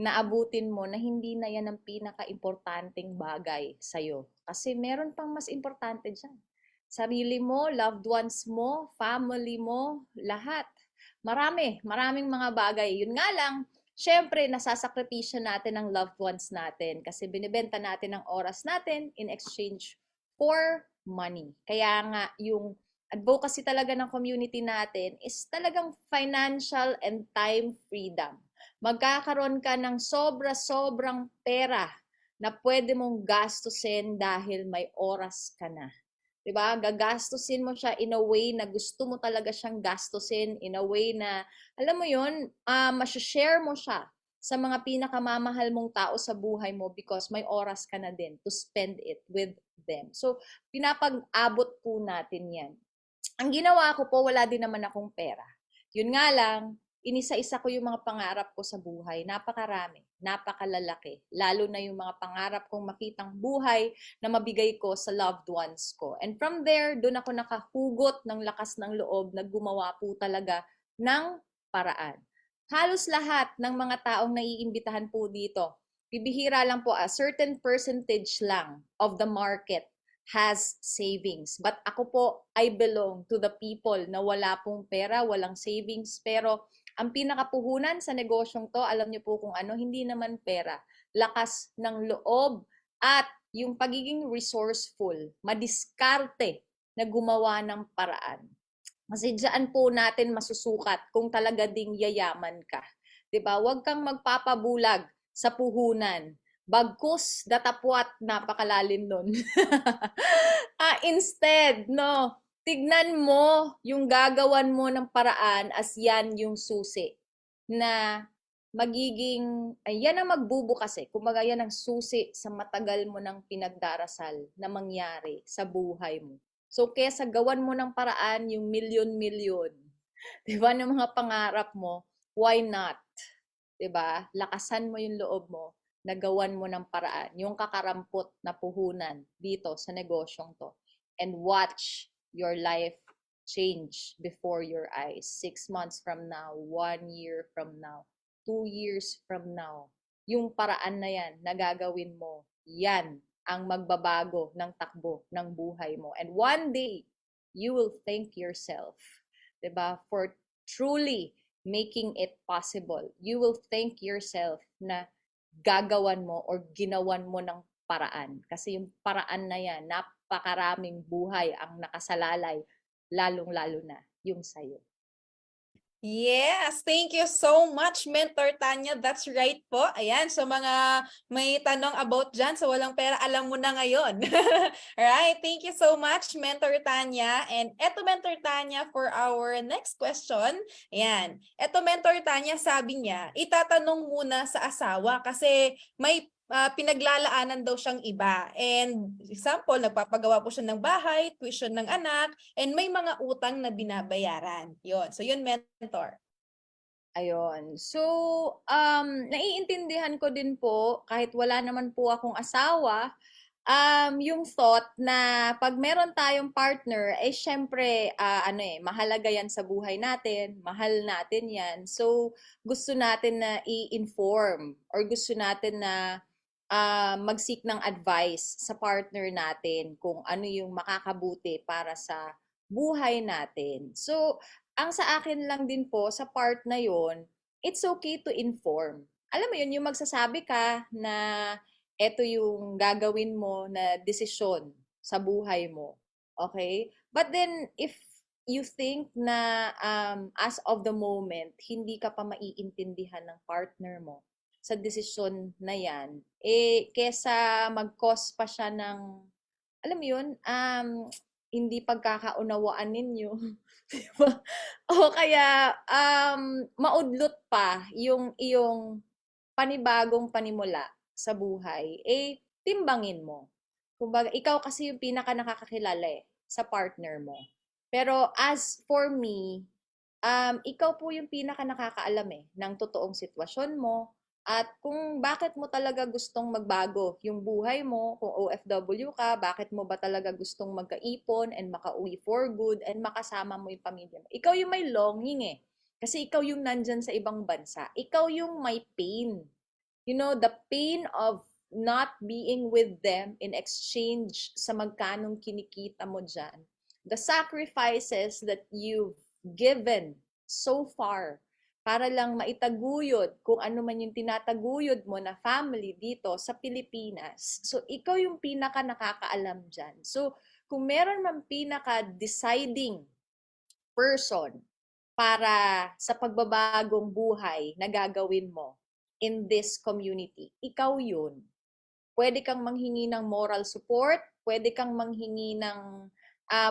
na abutin mo na hindi na yan ang pinaka-importanting bagay sa'yo. Kasi meron pang mas importante dyan. Sarili mo, loved ones mo, family mo, lahat. Maraming mga bagay. Yun nga lang, syempre, nasasakripisyo natin ang loved ones natin kasi binibenta natin ang oras natin in exchange for money. Kaya nga, yung advocacy talaga ng community natin is talagang financial and time freedom. Magkakaroon ka ng sobrang pera na pwede mong gastusin dahil may oras ka na. Diba? Gagastusin mo siya in a way na gusto mo talaga siyang gastusin, in a way na, alam mo yun, share mo siya sa mga pinakamamahal mong tao sa buhay mo because may oras ka na din to spend it with them. So, pinapag-abot po natin yan. Ang ginawa ko po, wala din naman akong pera. Yun nga lang, inisa-isa ko yung mga pangarap ko sa buhay. Napakarami, napakalalaki. Lalo na yung mga pangarap kong makitang buhay na mabigay ko sa loved ones ko. And from there, doon ako nakahugot ng lakas ng loob na gumawa po talaga ng paraan. halos lahat ng mga taong naiimbitahan po dito, bibihira lang po, a certain percentage lang of the market has savings. But ako po, I belong to the people na wala pong pera, walang savings. Pero ang pinakapuhunan sa negosyong to, alam niyo po kung ano, hindi naman pera. Lakas ng loob at yung pagiging resourceful, madiskarte na gumawa ng paraan. Kasi diyan po natin masusukat kung talaga ding yayaman ka. 'Di ba? Huwag kang magpapabulag sa puhunan. Bagkus datapwat, napakalalim nun. Instead, no, tignan mo yung gagawan mo ng paraan as yan yung susi na magiging, yan ang magbubukas eh. Kumbaga yan ang susi sa matagal mo ng pinagdarasal na mangyari sa buhay mo. So, kesa gawan mo ng paraan yung milyon-milyon, di ba, ng mga pangarap mo, why not? Di ba? Lakasan mo yung loob mo, nagawan mo ng paraan, yung kakarampot na puhunan dito sa negosyong to. And watch your life change before your eyes. 6 months from now, 1 year from now, 2 years from now. Yung paraan na yan, nagagawin mo, yan ang magbabago ng takbo ng buhay mo. And one day, you will thank yourself, diba, for truly making it possible. You will thank yourself na gagawan mo or ginawan mo ng paraan. Kasi yung paraan na yan, napakaraming buhay ang nakasalalay, lalong-lalo na yung sayo. Yes, thank you so much, Mentor Tanya. That's right po. Ayan, so mga may tanong about dyan, so walang pera, alam mo na ngayon. Alright, thank you so much, Mentor Tanya. And eto, Mentor Tanya, for our next question. Ayan, eto, Mentor Tanya, sabi niya, itatanong muna sa asawa kasi may pinaglalaanan daw siyang iba. And example, nagpapagawa po siya ng bahay, tuition ng anak, and may mga utang na binabayaran. Yun. So yun, Mentor. Ayun. So, naiintindihan ko din po, kahit wala naman po akong asawa, yung thought na pag meron tayong partner, eh syempre, mahalaga yan sa buhay natin, mahal natin yan. So, gusto natin na i-inform or gusto natin na mag-seek ng advice sa partner natin kung ano yung makakabuti para sa buhay natin. So, ang sa akin lang din po, sa part na yon, it's okay to inform. Alam mo yun, yung magsasabi ka na eto yung gagawin mo na desisyon sa buhay mo. Okay? But then, if you think na as of the moment, hindi ka pa maiintindihan ng partner mo sa desisyon na yan, eh, kesa mag-cause pa siya ng, alam mo yun, hindi pagkakaunawaan ninyo. Diba? O kaya, maudlot pa yung iyong panibagong panimula sa buhay, eh, timbangin mo. Kumbaga, ikaw kasi yung pinaka nakakakilala sa partner mo. Pero as for me, ikaw po yung pinaka nakakaalam ng totoong sitwasyon mo, at kung bakit mo talaga gustong magbago yung buhay mo, kung OFW ka, bakit mo ba talaga gustong magkaipon and makauwi for good and makasama mo yung pamilya mo. Ikaw yung may longing Kasi ikaw yung nandyan sa ibang bansa. Ikaw yung may pain. You know, the pain of not being with them in exchange sa magkanong kinikita mo dyan. The sacrifices that you've given so far para lang maitaguyod kung ano man yung tinataguyod mo na family dito sa Pilipinas. So, ikaw yung pinaka nakakaalam dyan. So, kung meron man pinaka-deciding person para sa pagbabagong buhay na gagawin mo in this community, ikaw yun. Pwede kang manghingi ng moral support, pwede kang manghingi ng,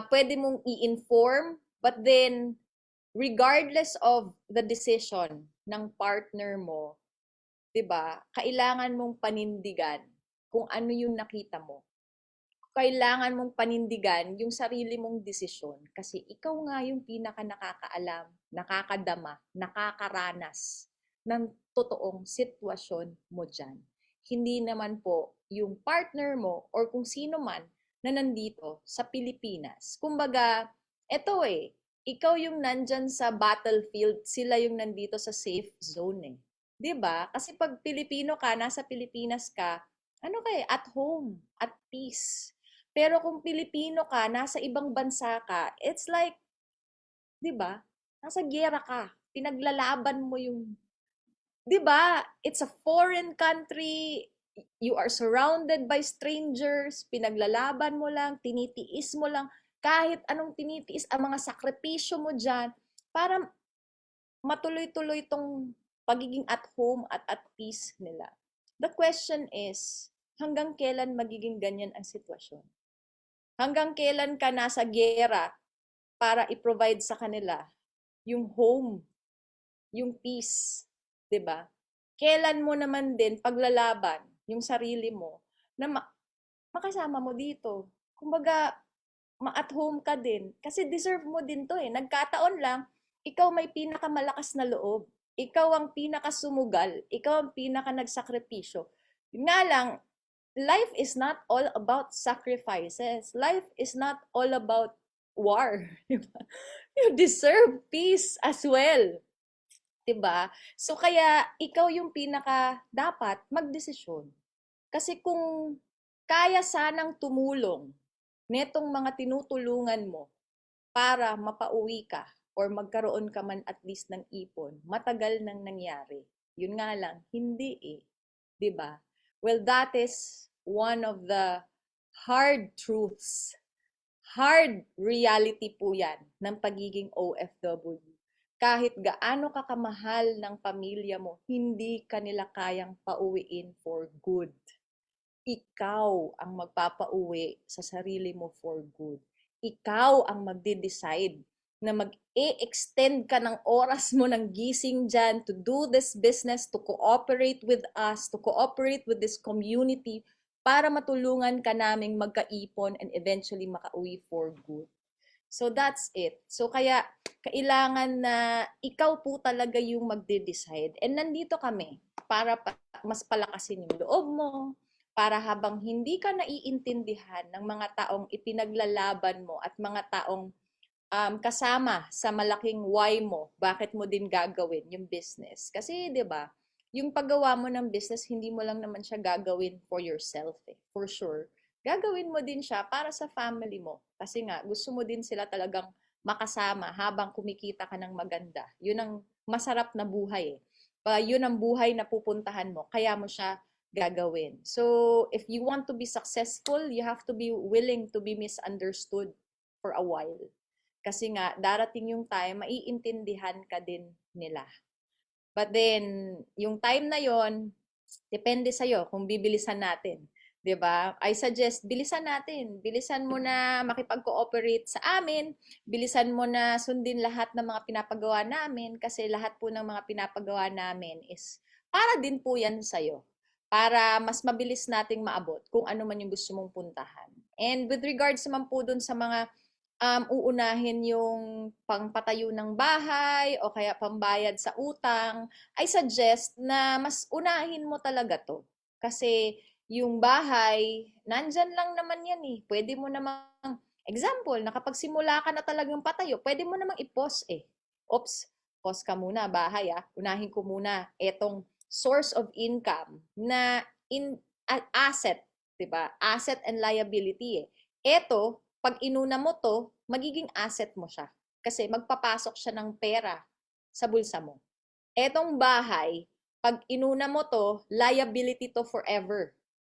pwede mong i-inform, but then, regardless of the decision ng partner mo, 'di ba? Kailangan mong panindigan kung ano yung nakita mo. Kailangan mong panindigan yung sarili mong desisyon kasi ikaw nga yung pinaka nakakaalam, nakakadama, nakakaranas ng totoong sitwasyon mo diyan. Hindi naman po yung partner mo or kung sino man na nandito sa Pilipinas. Kumbaga, eto ikaw yung nandyan sa battlefield, sila yung nandito sa safe zone eh. 'Di ba? Kasi pag Pilipino ka, nasa Pilipinas ka, ano kay at home, at peace. Pero kung Pilipino ka, nasa ibang bansa ka, it's like, 'di ba? Nasa giyera ka. Pinaglalaban mo yung, 'di ba? It's a foreign country. You are surrounded by strangers. Pinaglalaban mo lang, tinitiis mo lang kahit anong tinitiis ang mga sakripisyo mo diyan para matuloy-tuloy tong pagiging at home at peace nila. The question is, hanggang kailan magiging ganyan ang sitwasyon? Hanggang kailan ka nasa giyera para i-provide sa kanila yung home, yung peace, 'di ba? Kailan mo naman din paglalaban yung sarili mo na makasama mo dito. Kumbaga, ma-at home ka din. Kasi deserve mo din to eh. Nagkataon lang, ikaw may pinakamalakas na loob. Ikaw ang pinakasumugal. Ikaw ang pinaka-nagsakripisyo. Yun nga lang, life is not all about sacrifices. Life is not all about war. You deserve peace as well. Diba? So kaya ikaw yung pinaka dapat magdesisyon. Kasi kung kaya sanang tumulong netong mga tinutulungan mo para mapauwi ka or magkaroon ka man at least ng ipon, matagal nang nangyari. Yun nga lang, hindi eh. 'Di ba? Well, that is one of the hard truths. Hard reality po yan ng pagiging OFW. Kahit gaano ka kamahal ng pamilya mo, hindi ka nila kayang pauwiin for good. Ikaw ang magpapauwi sa sarili mo for good. Ikaw ang magde-decide na mag-e-extend ka ng oras mo ng gising dyan to do this business, to cooperate with us, to cooperate with this community para matulungan ka naming magkaipon and eventually makauwi for good. So that's it. So kaya kailangan na ikaw po talaga yung magde-decide. And nandito kami para mas palakasin yung loob mo, para habang hindi ka naiintindihan ng mga taong ipinaglalaban mo at mga taong kasama sa malaking why mo, bakit mo din gagawin yung business. Kasi 'di ba, yung paggawa mo ng business, hindi mo lang naman siya gagawin for yourself eh, for sure. Gagawin mo din siya para sa family mo. Kasi nga, gusto mo din sila talagang makasama habang kumikita ka ng maganda. Yun ang masarap na buhay eh. Yun ang buhay na pupuntahan mo. Kaya mo siya gagawin. So, if you want to be successful, you have to be willing to be misunderstood for a while. Kasi nga, darating yung time, maiintindihan ka din nila. But then, yung time na yon, depende sa'yo kung bibilisan natin. 'Di ba? I suggest, bilisan natin. Bilisan mo na makipag-cooperate sa amin. Bilisan mo na sundin lahat ng mga pinapagawa namin kasi lahat po ng mga pinapagawa namin is para din po yan sa'yo. Para mas mabilis nating maabot kung ano man yung gusto mong puntahan. And with regards naman po dun sa mga uunahin yung pangpatayo ng bahay o kaya pambayad sa utang, I suggest na mas unahin mo talaga to. Kasi yung bahay, nandyan lang naman yan eh. Pwede mo namang, example, nakapagsimula ka na talagang patayo, pwede mo namang i-pause eh. Oops, pause ka muna, bahay ah. Unahin ko muna etong source of income na asset, 'di ba? Asset and liability eh. Eto, pag inuna mo to, magiging asset mo siya. Kasi magpapasok siya ng pera sa bulsa mo. Etong bahay, pag inuna mo to, liability to forever.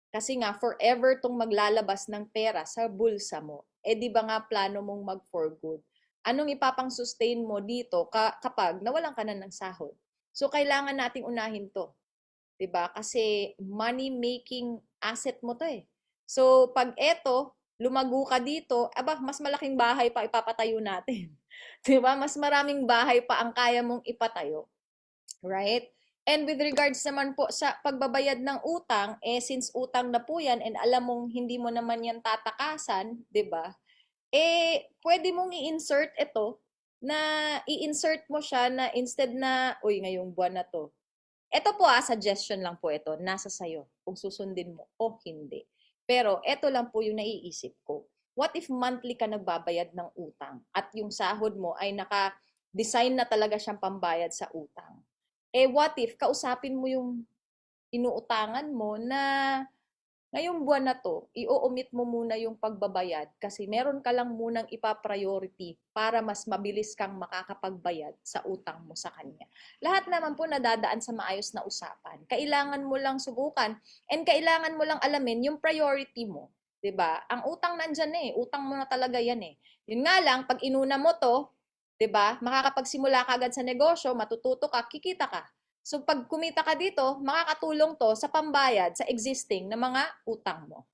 Kasi nga, forever tong maglalabas ng pera sa bulsa mo. Eh di ba nga plano mong mag for good? Anong ipapang-sustain mo dito kapag nawalan ka na ng sahod? So, kailangan nating unahin to. Diba? Kasi money-making asset mo to eh. So, pag eto, lumago ka dito, mas malaking bahay pa ipapatayo natin. Diba? Mas maraming bahay pa ang kaya mong ipatayo. Right? And with regards naman po sa pagbabayad ng utang, since utang na po yan and alam mong hindi mo naman yan tatakasan, 'di ba? Pwede mong i-insert ito na i-insert mo siya na instead na, ngayong buwan na to. Ito po suggestion lang po ito, nasa sayo kung susundin mo o hindi. Pero ito lang po yung naiisip ko. what if monthly ka nagbabayad ng utang at yung sahod mo ay naka-design na talaga siyang pambayad sa utang? What if kausapin mo yung inuutangan mo na ngayong buwan na to, i-omit mo muna yung pagbabayad kasi meron ka lang munang ipa-priority para mas mabilis kang makakapagbayad sa utang mo sa kanya. Lahat naman po nadadaan sa maayos na usapan. Kailangan mo lang subukan and kailangan mo lang alamin yung priority mo. 'Di ba? Ang utang nandyan utang mo na talaga yan Yun nga lang, pag inuna mo to, 'di ba? Makakapagsimula ka agad sa negosyo, matututo ka, kikita ka. So pag kumita ka dito, makakatulong to sa pambayad sa existing na mga utang mo.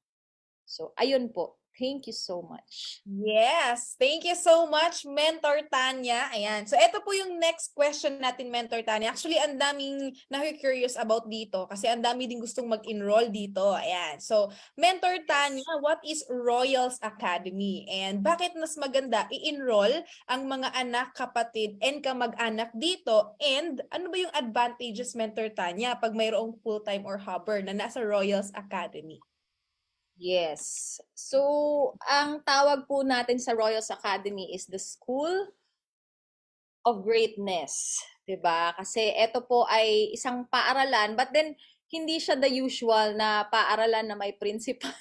So ayun po. Thank you so much. Yes, thank you so much, Mentor Tanya. Ayan. So, ito po yung next question natin, Mentor Tanya. Actually, ang daming na-curious about dito kasi ang dami din gustong mag-enroll dito. Ayan. So, Mentor Tanya, what is Royals Academy? And bakit mas maganda i-enroll ang mga anak, kapatid, and kamag-anak dito? And ano ba yung advantages, Mentor Tanya, pag mayroong full-time or hopper na nasa Royals Academy? Yes. So, ang tawag po natin sa Royals Academy is the School of Greatness. 'Di ba? Kasi ito po ay isang paaralan, but then hindi siya the usual na paaralan na may principal.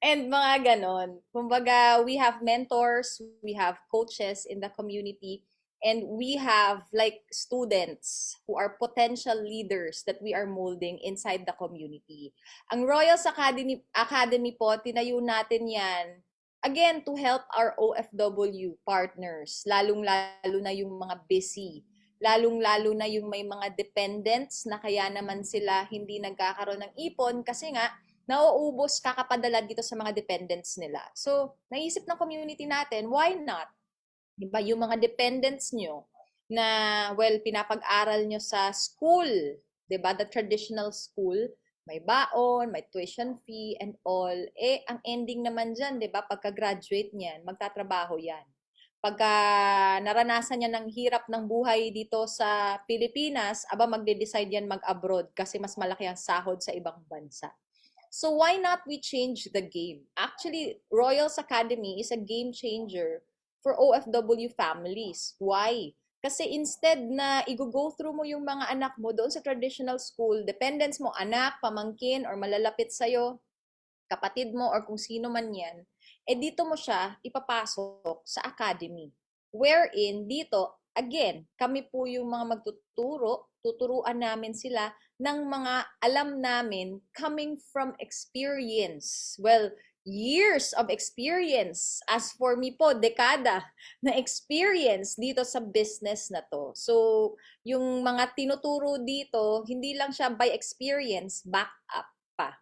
And mga ganon. Kumbaga, we have mentors, we have coaches in the community, and we have like students who are potential leaders that we are molding inside the community. Ang Royals Academy po, tinayo natin yan, again, to help our OFW partners, lalong-lalo na yung mga busy, lalong-lalo na yung may mga dependents na kaya naman sila hindi nagkakaroon ng ipon kasi nga, nauubos kakapadala dito sa mga dependents nila. So, naisip ng community natin, why not? Diba, yung mga dependents nyo na, well, pinapag-aral nyo sa school, diba, the traditional school, may baon, may tuition fee, and all. Ang ending naman dyan, diba, pagka-graduate niyan, magtatrabaho yan. Pagka naranasan niya ng hirap ng buhay dito sa Pilipinas, magde-decide yan mag-abroad kasi mas malaki ang sahod sa ibang bansa. So why not we change the game? Actually, Royals Academy is a game changer for OFW families. Why? Kasi instead na i-go through mo yung mga anak mo doon sa traditional school, dependents mo, anak, pamangkin, or malalapit sa'yo, kapatid mo, or kung sino man yan, dito mo siya ipapasok sa academy. Wherein, dito, again, kami po yung mga magtuturo, tuturuan namin sila ng mga alam namin coming from experience. Well, years of experience. As for me po, dekada na experience dito sa business na to. So, yung mga tinuturo dito, hindi lang siya by experience, back up pa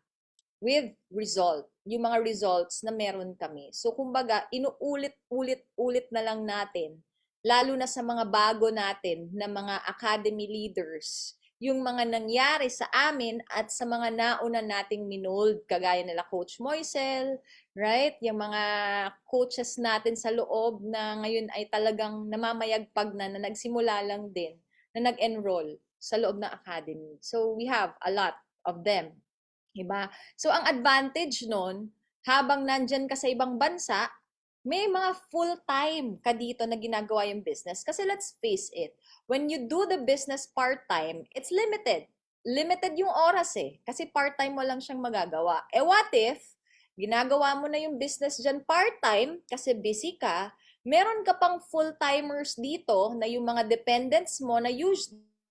with result. Yung mga results na meron kami. So, kumbaga, inuulit-ulit na lang natin, lalo na sa mga bago natin na mga academy leaders, yung mga nangyari sa amin at sa mga nauna nating minold, kagaya nila Coach Moisel, right? Yung mga coaches natin sa loob na ngayon ay talagang namamayagpag na nagsimula lang din, na nag-enroll sa loob ng academy. So, we have a lot of them. Diba? So, ang advantage nun, habang nandyan ka sa ibang bansa, may mga full-time ka dito na ginagawa yung business. Kasi let's face it, when you do the business part-time, it's limited. Limited yung oras kasi part-time mo lang siyang magagawa. What if, ginagawa mo na yung business dyan part-time kasi busy ka, meron ka pang full-timers dito na yung mga dependents mo na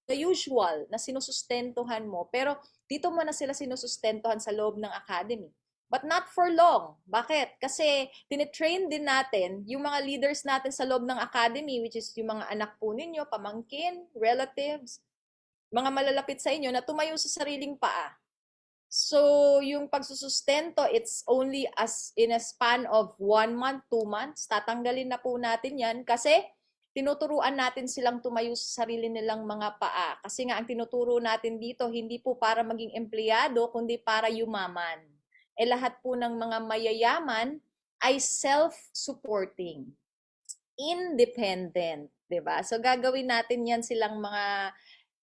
the usual na sinusustentuhan mo. Pero dito mo na sila sinusustentuhan sa loob ng academy. But not for long. Bakit? Kasi tinitrain din natin yung mga leaders natin sa loob ng academy, which is yung mga anak po ninyo, pamangkin, relatives, mga malalapit sa inyo na tumayo sa sariling paa. So, yung pagsusustento, it's only as in a span of 1 month, 2 months. Tatanggalin na po natin yan kasi tinuturuan natin silang tumayo sa sarili nilang mga paa. Kasi nga, ang tinuturo natin dito, hindi po para maging empleyado, kundi para yumaman. Lahat po ng mga mayayaman ay self-supporting, independent, 'di ba? So gagawin natin 'yan silang mga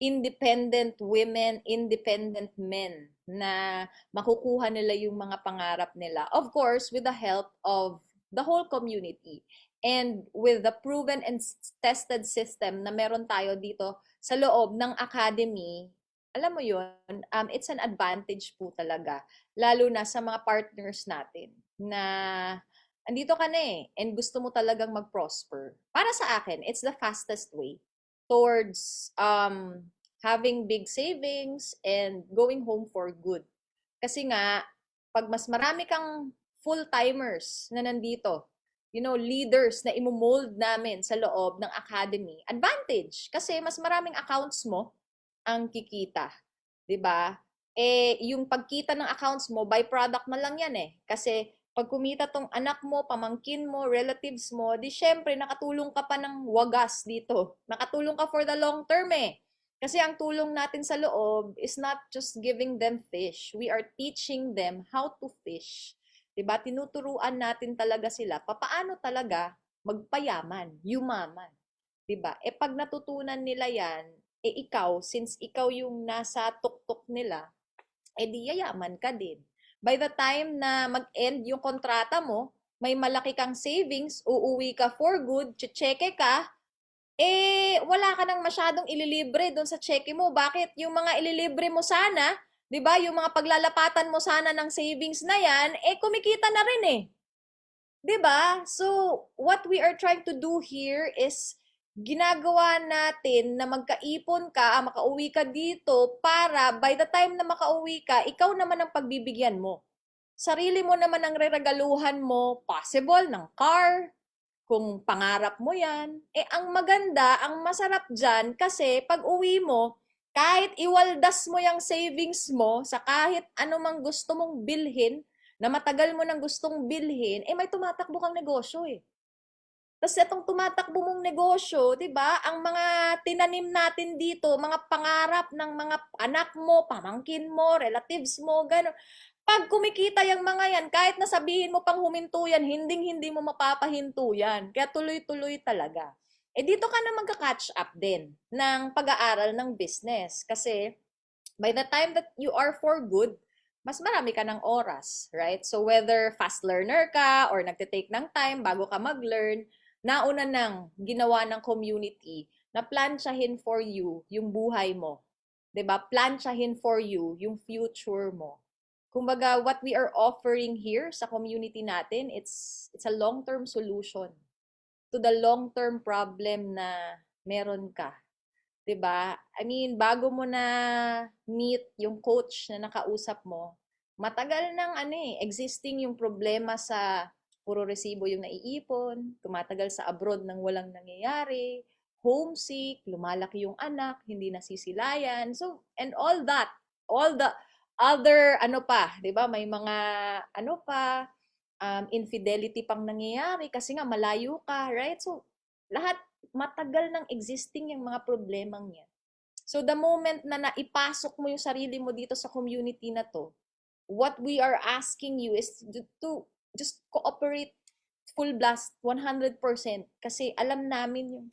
independent women, independent men. na makukuha nila yung mga pangarap nila. Of course, with the help of the whole community and with the proven and tested system na meron tayo dito sa loob ng academy. Alam mo yun, it's an advantage po talaga, lalo na sa mga partners natin na andito ka na and gusto mo talagang mag-prosper. Para sa akin, it's the fastest way towards having big savings and going home for good. Kasi nga, pag mas marami kang full-timers na nandito, leaders na imo-mold namin sa loob ng academy, advantage. Kasi mas maraming accounts mo ang kikita. 'Di ba? Yung pagkita ng accounts mo, byproduct na lang yan Kasi pag kumita tong anak mo, pamangkin mo, relatives mo, di syempre nakatulong ka pa ng wagas dito. Nakatulong ka for the long term Kasi ang tulong natin sa loob is not just giving them fish. We are teaching them how to fish. 'Di ba? Tinuturuan natin talaga sila papaano talaga magpayaman, yumaman. 'Di ba? Pag natutunan nila 'yan, ikaw, since ikaw yung nasa tuktok nila, di yayaman ka din. By the time na mag-end yung kontrata mo, may malaki kang savings, uuwi ka for good, cheque ka, wala ka nang masyadong ililibre doon sa cheque mo. Bakit? Yung mga ililibre mo sana, 'di ba? Yung mga paglalapatan mo sana ng savings na 'yan, kumikita na rin 'Di ba? So, what we are trying to do here is ginagawa natin na magkaipon ka, makauwi ka dito para by the time na makauwi ka, ikaw naman ang pagbibigyan mo. Sarili mo naman ang reregaluhan mo, possible ng car, kung pangarap mo yan. Ang maganda, ang masarap dyan, kasi pag uwi mo, kahit iwaldas mo yung savings mo sa kahit anumang gusto mong bilhin, na matagal mo nang gustong bilhin, may tumatakbo kang negosyo Tapos itong tumatakbo mong negosyo, 'di ba? Ang mga tinanim natin dito, mga pangarap ng mga anak mo, pamangkin mo, relatives mo, gano'n. Pag kumikita yung mga yan, kahit na sabihin mo pang huminto yan, hindi mo mapapahinto yan. Kaya tuloy-tuloy talaga. Dito ka na magka-catch up din ng pag-aaral ng business. Kasi by the time that you are for good, mas marami ka ng oras, right? So whether fast learner ka or nagtitake ng time bago ka mag-learn, nauna nang ginawa ng community na plansyahin for you yung buhay mo. 'Di ba? Plansyahin for you yung future mo. Kumbaga, what we are offering here sa community natin, it's a long-term solution to the long-term problem na meron ka. 'Di ba? I mean, bago mo na meet yung coach na nakausap mo, matagal nang existing yung problema sa puro resibo yung naiipon, tumatagal sa abroad nang walang nangyayari, homesick, lumalaki yung anak, hindi nasisilayan. So, and all that, all the other, 'di ba? May mga, infidelity pang nangyayari kasi nga malayo ka, right? So, lahat, matagal nang existing yung mga problemang yan. So, the moment na naipasok mo yung sarili mo dito sa community na to, what we are asking you is to just cooperate full blast, 100%. Kasi alam namin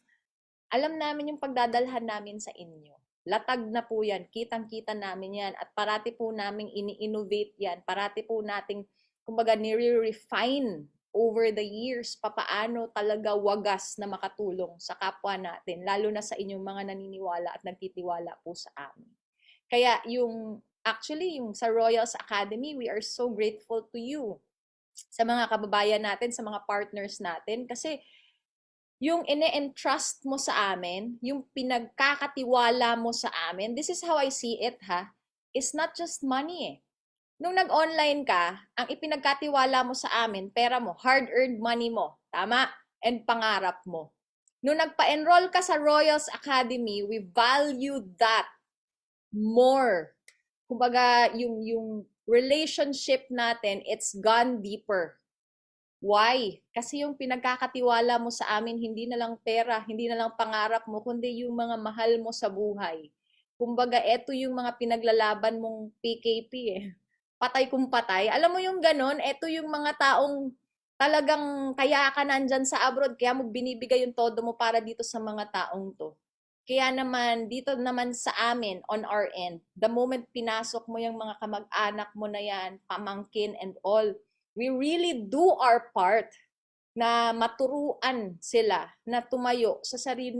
yung pagdadalhan namin sa inyo. Latag na po yan. Kitang-kita namin yan. At parati po namin ini-innovate yan. Parati po nating, kumbaga, nire-refine over the years papaano talaga wagas na makatulong sa kapwa natin. Lalo na sa inyong mga naniniwala at nagtitiwala po sa amin. Kaya actually, yung sa Royals Academy, we are so grateful to you. Sa mga kababayan natin, sa mga partners natin, kasi yung ine-entrust mo sa amin, yung pinagkakatiwala mo sa amin, this is how I see it is not just money Nung nag-online ka, ang ipinagkatiwala mo sa amin, pera mo, hard-earned money mo, tama? And pangarap mo. Nung nagpa-enroll ka sa Royals Academy, we value that more. Kumbaga, yung relationship natin, it's gone deeper. Why? Kasi yung pinagkakatiwala mo sa amin, hindi na lang pera, hindi na lang pangarap mo, kundi yung mga mahal mo sa buhay. Kumbaga, eto yung mga pinaglalaban mong PKP Patay kung patay. Alam mo yung ganon, eto yung mga taong talagang kaya ka nandyan sa abroad, kaya mo binibigay yung todo mo para dito sa mga taong to. Kaya naman, dito naman sa amin, on our end, the moment pinasok mo yung mga kamag-anak mo na yan, pamangkin and all, we really do our part na maturuan sila na tumayo sa sarili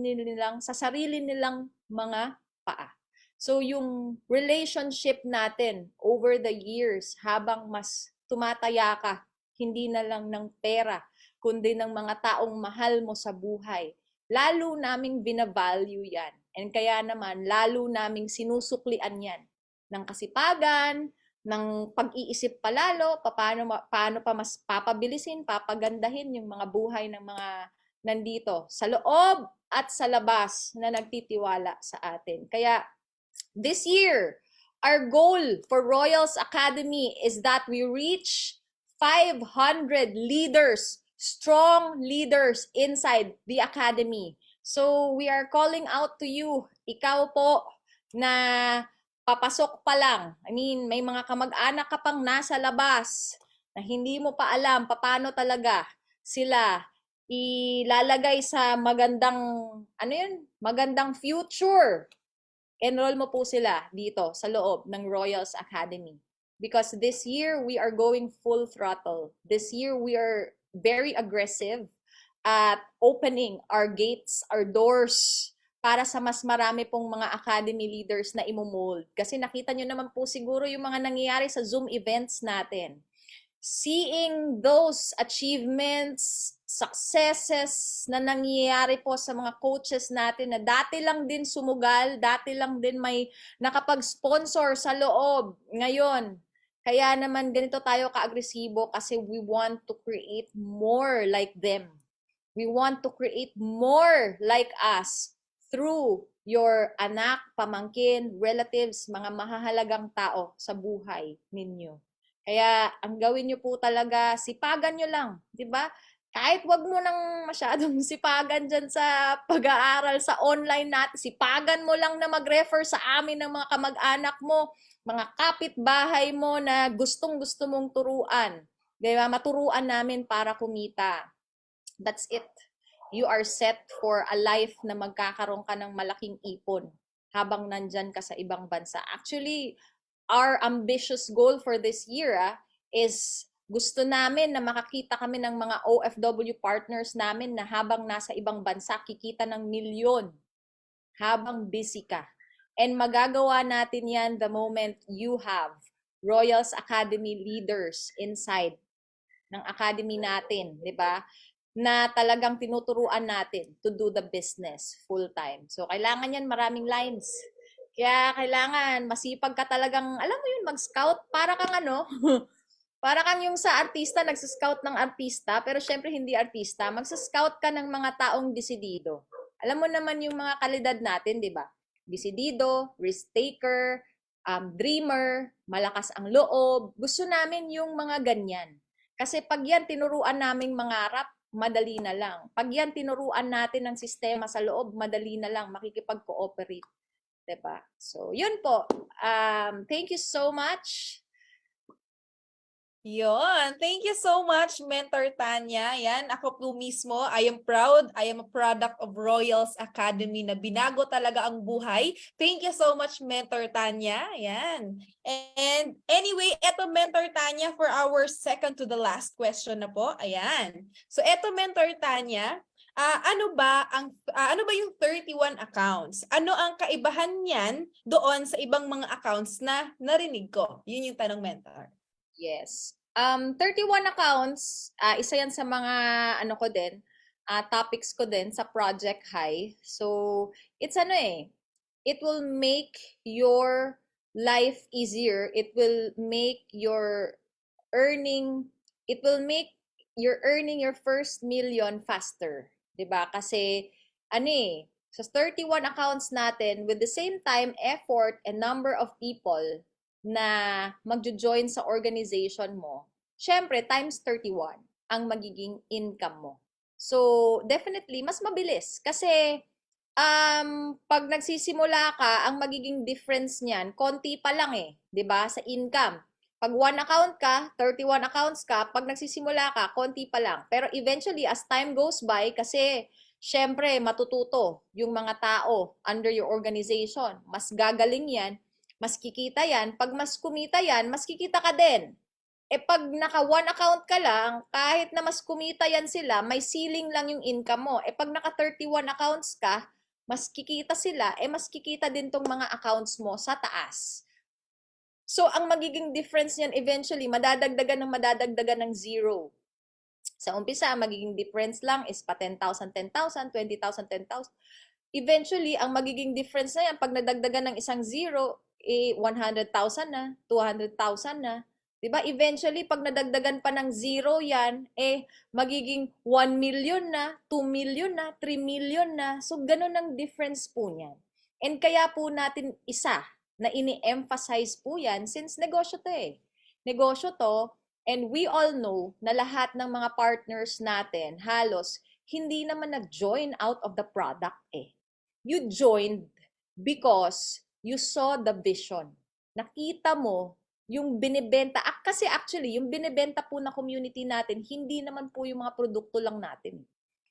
nilang mga paa. So yung relationship natin over the years, habang mas tumataya ka, hindi na lang ng pera, kundi ng mga taong mahal mo sa buhay, lalo naming binavalue yan. And kaya naman, lalo naming sinusuklian yan ng kasipagan, ng pag-iisip palalo, paano pa mas papabilisin, papagandahin yung mga buhay ng mga nandito sa loob at sa labas na nagtitiwala sa atin. Kaya this year, our goal for Royals Academy is that we reach 500 leaders, strong leaders inside the academy. So we are calling out to you, ikaw po na papasok pa lang. I mean, may mga kamag-anak ka pang nasa labas na hindi mo pa alam paano talaga sila ilalagay sa magandang future. Enroll mo po sila dito sa loob ng Royals Academy. Because this year, we are going full throttle. This year, we are very aggressive at opening our gates, our doors, para sa mas marami pong mga academy leaders na imumold. Kasi nakita nyo naman po siguro yung mga nangyayari sa Zoom events natin. Seeing those achievements, successes na nangyayari po sa mga coaches natin na dati lang din sumugal, dati lang din may nakapag-sponsor sa loob. Ngayon, kaya naman ganito tayo ka-agresibo kasi we want to create more like them. We want to create more like us through your anak, pamangkin, relatives, mga mahahalagang tao sa buhay ninyo. Kaya ang gawin nyo po talaga, sipagan nyo lang, di ba? Kahit wag mo nang masyadong sipagan dyan sa pag-aaral sa online natin, sipagan mo lang na mag-refer sa amin ng mga kamag-anak mo, mga kapitbahay mo na gustong-gusto mong turuan. Diba? Maturuan namin para kumita. That's it. You are set for a life na magkakaroon ka ng malaking ipon habang nandyan ka sa ibang bansa. Actually, our ambitious goal for this year is gusto namin na makakita kami ng mga OFW partners namin na habang nasa ibang bansa, kikita ng milyon habang busy ka. And magagawa natin yan the moment you have Royals Academy leaders inside ng academy natin, di ba? Na talagang tinuturuan natin to do the business full-time. So, kailangan yan maraming lines. Kaya kailangan masipag ka talagang, alam mo yun, mag-scout. Para kang para kang yung sa artista, nagsa-scout ng artista, pero syempre hindi artista. Magsa-scout ka ng mga taong desidido. Alam mo naman yung mga kalidad natin, di ba? Desidido, risk taker, dreamer, malakas ang loob. Gusto namin yung mga ganyan. Kasi pag yan tinuruan naming mangarap, madali na lang. Pag yan tinuruan natin ng sistema sa loob, madali na lang makikipag-cooperate. Diba? So, yun po. Thank you so much. Yon. Thank you so much, Mentor Tanya. Yan, ako po mismo, I am proud. I am a product of Royals Academy na binago talaga ang buhay. Thank you so much, Mentor Tanya. Yan. And anyway, eto Mentor Tanya for our second to the last question na po. Ayan. So eto Mentor Tanya, ano ba yung 31 accounts? Ano ang kaibahan niyan doon sa ibang mga accounts na narinig ko? Yun yung tanong, Mentor. Yes. 31 accounts, isa yan sa mga topics ko din sa Project High. So, it's it will make your life easier. It will make your earning your first million faster. 'Di ba? Kasi sa 31 accounts natin, with the same time, effort, and number of people na magjo-join sa organization mo, syempre, times 31 ang magiging income mo. So, definitely, mas mabilis. Kasi, pag nagsisimula ka, ang magiging difference niyan, konti pa lang 'di ba, sa income. Pag 1 account ka, 31 accounts ka, pag nagsisimula ka, konti pa lang. Pero eventually, as time goes by, kasi syempre matututo yung mga tao under your organization. Mas gagaling yan, mas kikita yan. Pag mas kumita yan, mas kikita ka din. Pag naka one account ka lang, kahit na mas kumita yan sila, may ceiling lang yung income mo. Pag naka 31 accounts ka, mas kikita sila, mas kikita din tong mga accounts mo sa taas. So, ang magiging difference niyan eventually, madadagdagan ng zero. Sa umpisa, ang magiging difference lang is pa 10,000, 10,000, 20,000, 10,000. Eventually, ang magiging difference na yan, pag nadagdagan ng isang zero, 100,000 na, 200,000 na. Diba? Eventually, pag nadagdagan pa ng zero yan, magiging 1 million na, 2 million na, 3 million na. So, ganun ang difference po niyan. And kaya po natin isa na ini-emphasize po yan since negosyo to Negosyo to, and we all know na lahat ng mga partners natin, halos, hindi naman nag-join out of the product You joined because you saw the vision. Nakita mo yung binibenta. Kasi actually, yung binibenta po na community natin, hindi naman po yung mga produkto lang natin.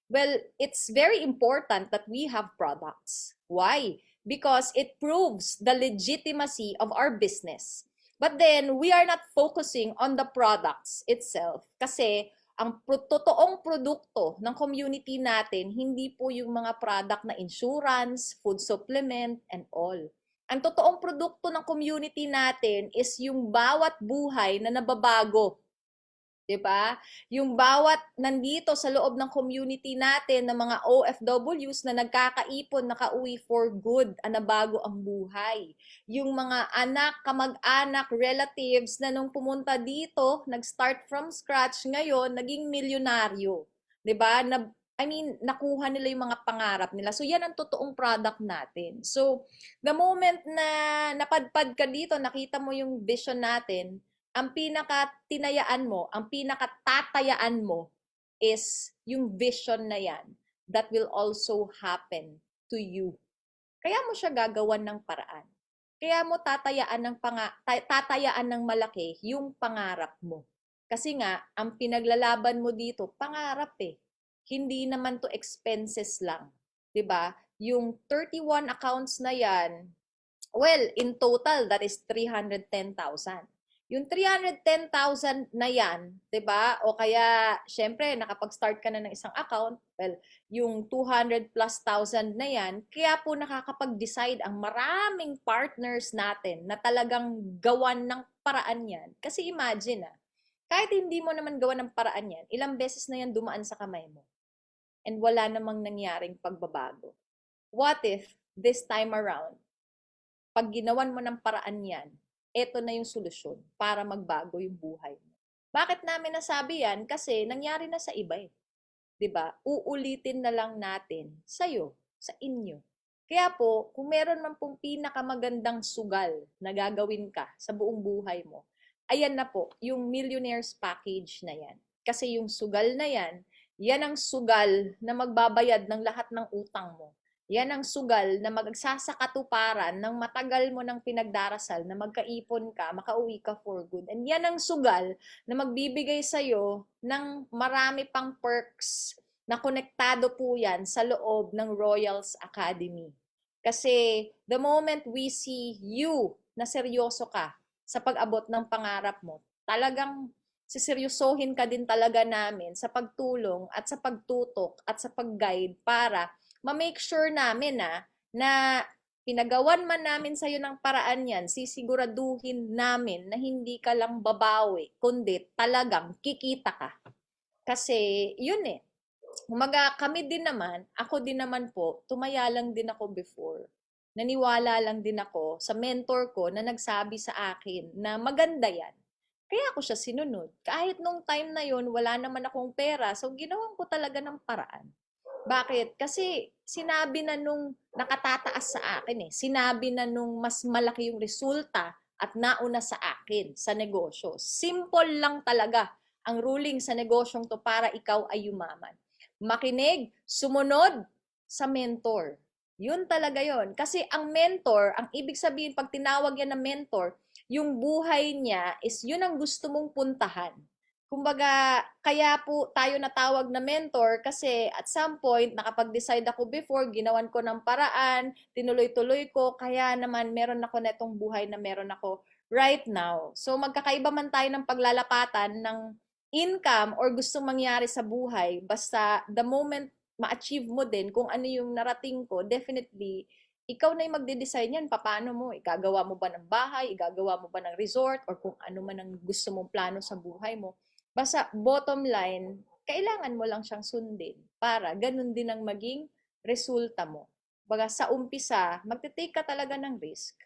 Well, it's very important that we have products. Why? Because it proves the legitimacy of our business. But then, we are not focusing on the products itself. Kasi, ang totoong produkto ng community natin, hindi po yung mga product na insurance, food supplement, and all. Ang totoong produkto ng community natin is yung bawat buhay na nababago. Diba? Yung bawat nandito sa loob ng community natin ng mga OFWs na nagkakaipon, nakauwi for good, nabago ang buhay. Yung mga anak, kamag-anak, relatives na nung pumunta dito, nag-start from scratch, ngayon, naging milyonaryo. Diba? Nakuha nila yung mga pangarap nila. So, yan ang totoong product natin. So, the moment na napadpad ka dito, nakita mo yung vision natin, ang pinaka-tinayaan mo, ang pinaka-tatayaan mo is yung vision na yan that will also happen to you. Kaya mo siya gagawan ng paraan. Kaya mo tatayaan ng malaki yung pangarap mo. Kasi nga, ang pinaglalaban mo dito, pangarap Hindi naman to expenses lang. 'Di ba? Yung 31 accounts na yan, well, in total, that is 310,000. Yung 310,000 na yan, 'di ba? O kaya, syempre, nakapag-start ka na ng isang account, well, yung 200 plus thousand na yan, kaya po nakakapag-decide ang maraming partners natin na talagang gawan ng paraan yan. Kasi imagine kahit hindi mo naman gawan ng paraan yan, ilang beses na yan dumaan sa kamay mo. And wala namang nangyaring pagbabago. What if, this time around, pag ginawan mo ng paraan yan, eto na yung solusyon para magbago yung buhay mo. Bakit namin nasabi yan? Kasi nangyari na sa iba 'Di ba? Uulitin na lang natin sa'yo, sa inyo. Kaya po, kung meron man pong pinakamagandang sugal na gagawin ka sa buong buhay mo, ayan na po, yung Millionaires Package na yan. Kasi yung sugal na yan, yan ang sugal na magbabayad ng lahat ng utang mo. Yan ang sugal na magsasakatuparan ng matagal mo ng pinagdarasal na magkaipon ka, makauwi ka for good. And yan ang sugal na magbibigay sa'yo ng marami pang perks na konektado po yan sa loob ng Royals Academy. Kasi the moment we see you na seryoso ka sa pag-abot ng pangarap mo, talagang siseryosohin ka din talaga namin sa pagtulong at sa pagtutok at sa pag-guide para ma-make sure namin na pinagawan man namin sa'yo ng paraan yan, sisiguraduhin namin na hindi ka lang babawi, kundi talagang kikita ka. Kasi yun Umaga kami din naman, ako din naman po, tumaya lang din ako before. Naniwala lang din ako sa mentor ko na nagsabi sa akin na maganda yan. Kaya ako siya sinunod. Kahit nung time na yon wala naman akong pera, so ginawan ko talaga ng paraan. Bakit? Kasi sinabi na nung nakatataas sa akin sinabi na nung mas malaki yung resulta at nauna sa akin sa negosyo. Simple lang talaga ang ruling sa negosyong to para ikaw ay yumaman. Makinig, sumunod sa mentor. Yun talaga yon. Kasi ang mentor, ang ibig sabihin pag tinawag yan na mentor, yung buhay niya is yun ang gusto mong puntahan. Kumbaga, kaya po tayo natawag na mentor kasi at some point, nakapag-decide ako before, ginawan ko ng paraan, tinuloy-tuloy ko, kaya naman meron ako netong buhay na meron ako right now. So magkakaiba man tayo ng paglalapatan ng income or gustong mangyari sa buhay, basta the moment ma-achieve mo din kung ano yung narating ko, definitely, ikaw na yung magde-design yan, paano mo, igagawa mo ba ng bahay, igagawa mo ba ng resort, or kung ano man ang gusto mong plano sa buhay mo. Basta bottom line, kailangan mo lang siyang sundin para ganun din ang maging resulta mo. Baga sa umpisa, magte-take ka talaga ng risk.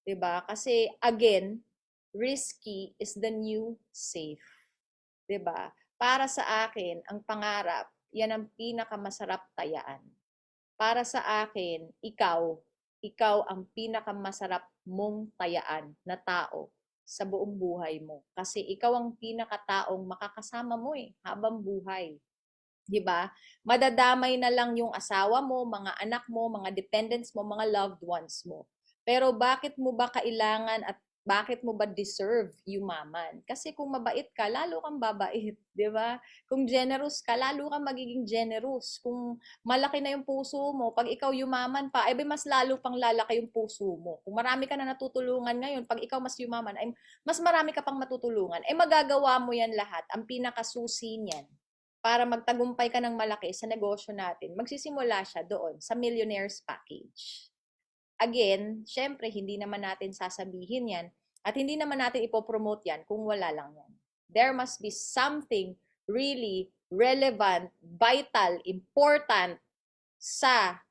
'Di ba? Kasi again, risky is the new safe. 'Di ba? Para sa akin, ang pangarap, yan ang pinakamasarap tayaan. Para sa akin, ikaw ang pinakamasarap mong tayaan na tao sa buong buhay mo. Kasi ikaw ang pinakataong makakasama mo habang buhay. 'Di ba? Madadamay na lang yung asawa mo, mga anak mo, mga dependents mo, mga loved ones mo. Pero bakit mo ba kailangan at bakit mo ba deserve yumaman? Kasi kung mabait ka, lalo kang babait, 'di ba? Kung generous ka, lalo kang magiging generous. Kung malaki na yung puso mo, pag ikaw yumaman pa, mas lalo pang lalaki yung puso mo. Kung marami ka na natutulungan ngayon, pag ikaw mas yumaman, ay mas marami ka pang matutulungan. Magagawa mo yan lahat. Ang pinakasusi niyan para magtagumpay ka ng malaki sa negosyo natin, magsisimula siya doon sa Millionaire's Package. Again, syempre, hindi naman natin sasabihin yan at hindi naman natin ipopromote yan kung wala lang yan. There must be something really relevant, vital, important sa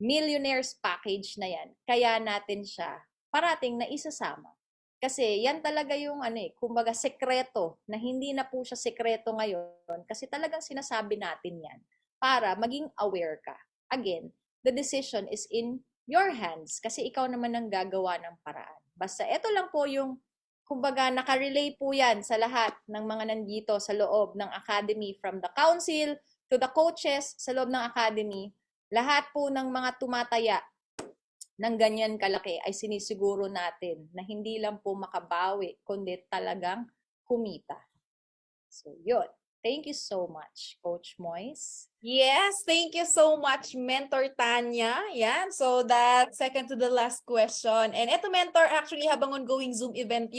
Millionaire's Package na yan. Kaya natin siya parating na isasama. Kasi yan talaga yung kumbaga sekreto na hindi na po siya sekreto ngayon kasi talagang sinasabi natin yan para maging aware ka. Again, the decision is in your hands kasi ikaw naman ang gagawa ng paraan. Basta ito lang po yung kumbaga nakarelay po yan sa lahat ng mga nandito sa loob ng academy, from the council to the coaches sa loob ng academy. Lahat po ng mga tumataya ng ganyan kalaki ay sinisiguro natin na hindi lang po makabawi, kundi talagang kumita. So, yun. Thank you so much, Coach Moise. Yes, thank you so much, Mentor Tanya. Yan, so that second to the last question. And eto, Mentor, actually habang ongoing Zoom event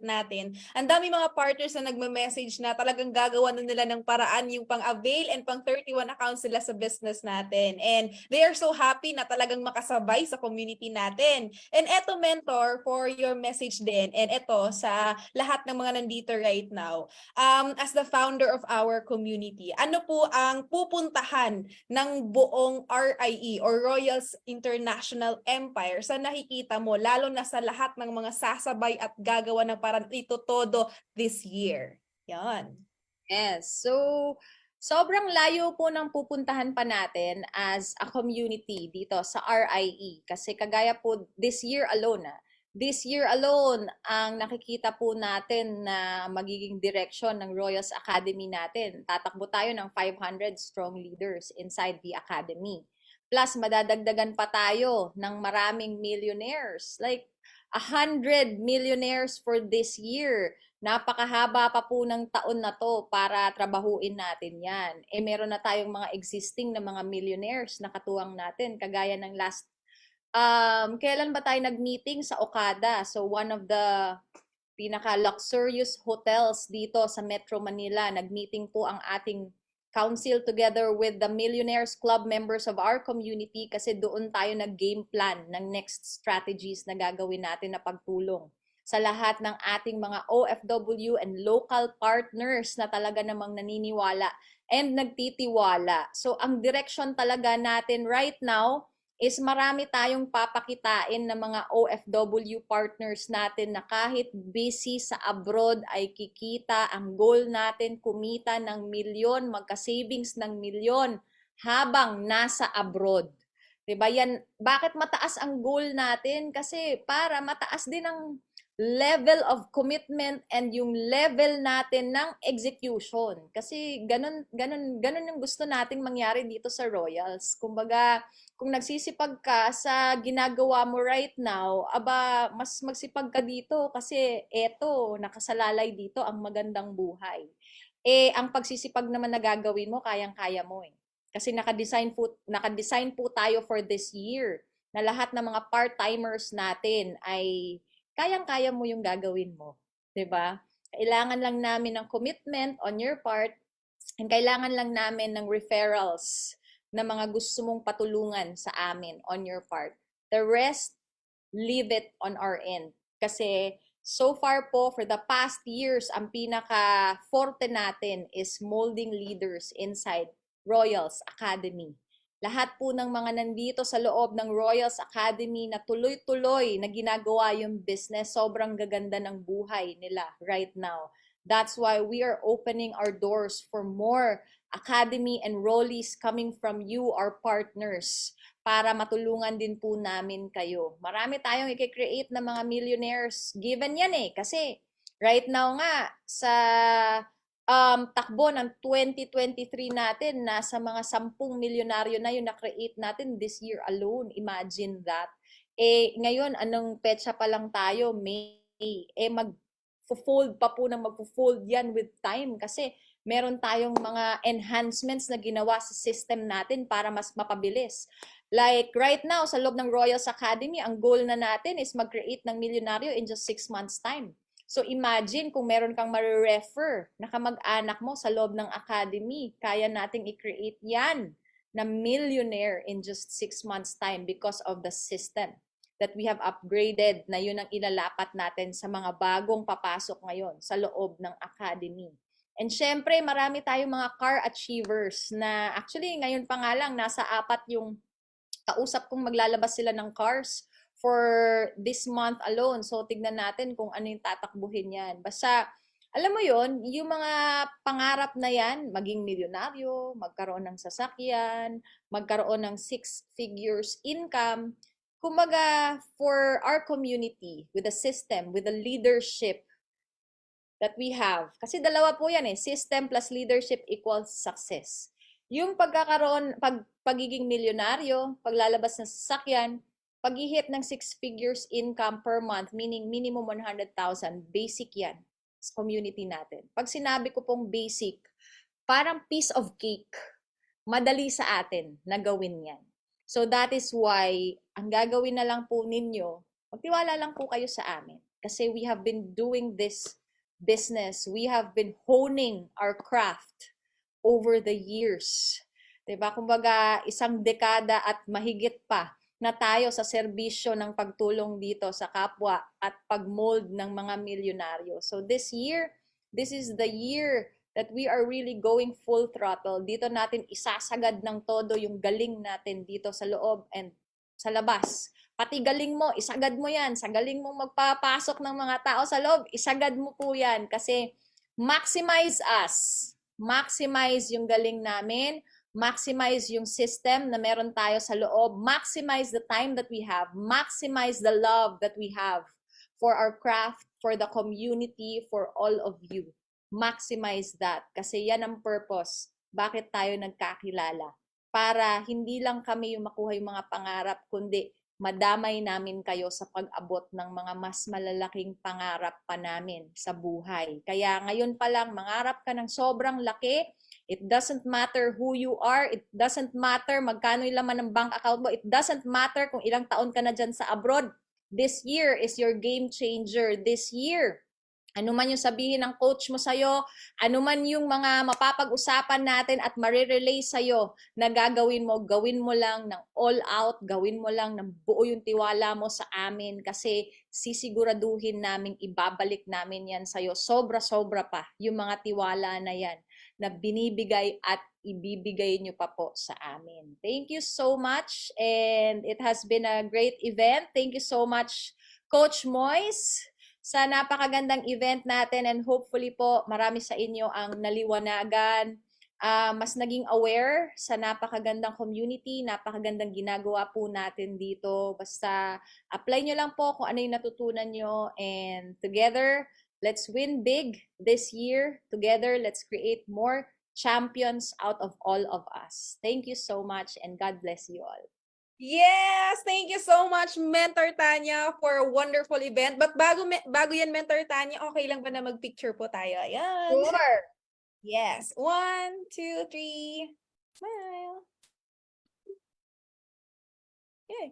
natin, ang dami mga partners na nagme-message na talagang gagawa na nila ng paraan yung pang-avail and pang-31 accounts nila sa business natin. And they are so happy na talagang makasabay sa community natin. And eto, Mentor, for your message din, and eto sa lahat ng mga nandito right now, as the founder of our community, ano po ang pupuntahan ng buong RIE or Royals International Empire sa nakikita mo, lalo na sa lahat ng mga sasabay at gagawa ng parang ito todo this year? Yan. Yes. So, sobrang layo po ng pupuntahan pa natin as a community dito sa RIE. Kasi kagaya po this year alone, ang nakikita po natin na magiging direction ng Royals Academy natin. Tatakbo tayo ng 500 strong leaders inside the academy. Plus, madadagdagan pa tayo ng maraming millionaires. Like 100 millionaires for this year. Napakahaba pa po ng taon na to para trabahuin natin yan. Meron na tayong mga existing na mga millionaires na katuwang natin. Kagaya ng kailan ba tayo nag-meeting sa Okada? So one of the pinaka-luxurious hotels dito sa Metro Manila. Nag-meeting po ang ating council together with the Millionaires Club members of our community kasi doon tayo nag-game plan ng next strategies na gagawin natin na pagtulong sa lahat ng ating mga OFW and local partners na talaga namang naniniwala and nagtitiwala. So ang direction talaga natin right now is marami tayong papakitain ng mga OFW partners natin na kahit busy sa abroad ay kikita. Ang goal natin, kumita ng milyon, magka-savings ng milyon habang nasa abroad. Diba yan? Bakit mataas ang goal natin? Kasi para mataas din ang level of commitment and yung level natin ng execution. Kasi ganun yung gusto nating mangyari dito sa Royals. Kumbaga, kung nagsisipag ka sa ginagawa mo right now, aba, mas magsipag ka dito kasi eto, nakasalalay dito ang magandang buhay. Eh, ang pagsisipag naman na gagawin mo, kayang-kaya mo eh. Kasi nakadesign po tayo for this year na lahat ng mga part-timers natin ay kayang-kaya mo yung gagawin mo, 'di ba? Kailangan lang namin ng commitment on your part and kailangan lang namin ng referrals na mga gusto mong patulungan sa amin on your part. The rest, leave it on our end. Kasi so far po, for the past years, ang pinaka-forte natin is molding leaders inside Royals Academy. Lahat po ng mga nandito sa loob ng Royals Academy na tuloy-tuloy na ginagawa yung business, sobrang gaganda ng buhay nila right now. That's why we are opening our doors for more academy enrollees coming from you, our partners, para matulungan din po namin kayo. Marami tayong i-create na mga millionaires. Given yan eh, kasi right now nga sa takbo ng 2023 natin, nasa mga 10 milyonaryo na yung na-create natin this year alone. Imagine that. Eh, ngayon, anong petsa pa lang tayo? May. Eh, mag-fold pa po ng mag-fold yan with time kasi meron tayong mga enhancements na ginawa sa system natin para mas mapabilis. Like right now, sa loob ng Royals Academy, ang goal na natin is mag-create ng milyonaryo in just 6 months time. So imagine kung meron kang ma-refer na kamag-anak mo sa loob ng academy, kaya nating i-create yan na millionaire in just 6 months time because of the system that we have upgraded na yun ang ilalapat natin sa mga bagong papasok ngayon sa loob ng academy. And syempre, marami tayong mga car achievers na actually ngayon pa nga lang nasa 4 yung kausap kong maglalabas sila ng cars for this month alone. So, tignan natin kung ano yung tatakbuhin yan. Basta, alam mo yon, yung mga pangarap na yan, maging milyonaryo, magkaroon ng sasakyan, magkaroon ng 6 figures income, kumbaga, for our community, with the system, with the leadership that we have. Kasi dalawa po yan eh, system plus leadership equals success. Yung pagiging milyonaryo, paglalabas ng sasakyan, pag-hit ng 6 figures income per month, meaning minimum 100,000, basic yan sa community natin. Pag sinabi ko pong basic, parang piece of cake, madali sa atin na gawin yan. So that is why, ang gagawin na lang po ninyo, magtiwala lang po kayo sa amin. Kasi we have been doing this business, we have been honing our craft over the years. Diba? Kumbaga, 1 dekada at mahigit pa na tayo sa serbisyo ng pagtulong dito sa kapwa at pagmold ng mga milyonaryo. So this year, this is the year that we are really going full throttle. Dito natin isasagad ng todo yung galing natin dito sa loob and sa labas. Pati galing mo, isagad mo yan. Sa galing mo magpapasok ng mga tao sa loob, isagad mo po yan. Kasi maximize us. Maximize yung galing namin. Maximize yung system na meron tayo sa loob. Maximize the time that we have. Maximize the love that we have for our craft, for the community, for all of you. Maximize that. Kasi yan ang purpose. Bakit tayo nagkakilala? Para hindi lang kami yung makuha yung mga pangarap, kundi madamay namin kayo sa pag-abot ng mga mas malalaking pangarap pa namin sa buhay. Kaya ngayon pa lang, mangarap ka ng sobrang laki. It doesn't matter who you are. It doesn't matter magkano yung laman ng bank account mo. It doesn't matter kung ilang taon ka na dyan sa abroad. This year is your game changer. This year, ano man yung sabihin ng coach mo sa'yo, ano man yung mga mapapag-usapan natin at marirelay sa'yo na gagawin mo, gawin mo lang ng all out, gawin mo lang ng buo yung tiwala mo sa amin kasi sisiguraduhin namin, ibabalik namin yan sa'yo. Sobra-sobra pa yung mga tiwala na yan na binibigay at ibibigay nyo pa po sa amin. Thank you so much and it has been a great event. Thank you so much, Coach Moise, sa napakagandang event natin and hopefully po marami sa inyo ang naliwanagan, mas naging aware sa napakagandang community, napakagandang ginagawa po natin dito. Basta apply nyo lang po kung ano yung natutunan nyo, and together, let's win big this year. Together, let's create more champions out of all of us. Thank you so much, and God bless you all. Yes, thank you so much, Mentor Tanya, for a wonderful event. But bago yan, Mentor Tanya, okay lang ba na mag-picture po tayo? Ayan. Sure! Yes. 1, 2, 3. Smile. Yay.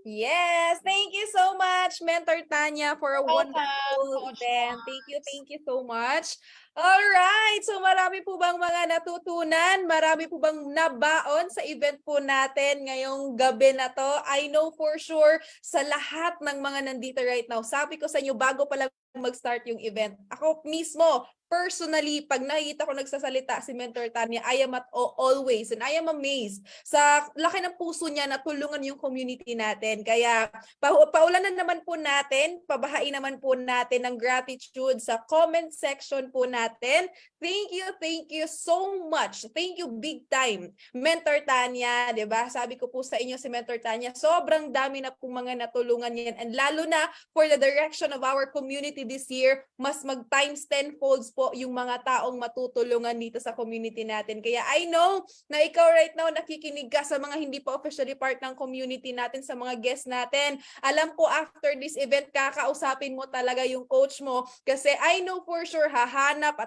Yes, thank you so much, Mentor Tanya, for a wonderful Coach event. Thank you so much. All right, so marami po bang mga natutunan? Marami po bang nabaon sa event po natin ngayong gabi na to? I know for sure sa lahat ng mga nandito right now, sabi ko sa inyo bago pa lang mag-start yung event, ako mismo, personally, pag nakikita ko nagsasalita si Mentor Tanya, I am at always, and I am amazed sa laki ng puso niya na tulungan yung community natin. Kaya paulanan naman po natin, pabahain naman po natin ng gratitude sa comment section po natin. Thank you so much. Thank you big time, Mentor Tanya, 'di ba? Sabi ko po sa inyo si Mentor Tanya, sobrang dami na pong mga natulungan yan, and lalo na for the direction of our community this year, mas mag times 10 folds po yung mga taong matutulungan dito sa community natin. Kaya I know na ikaw right now nakikinig ka sa mga hindi pa officially part ng community natin, sa mga guests natin. Alam ko after this event, kakausapin mo talaga yung coach mo, kasi I know for sure hahanap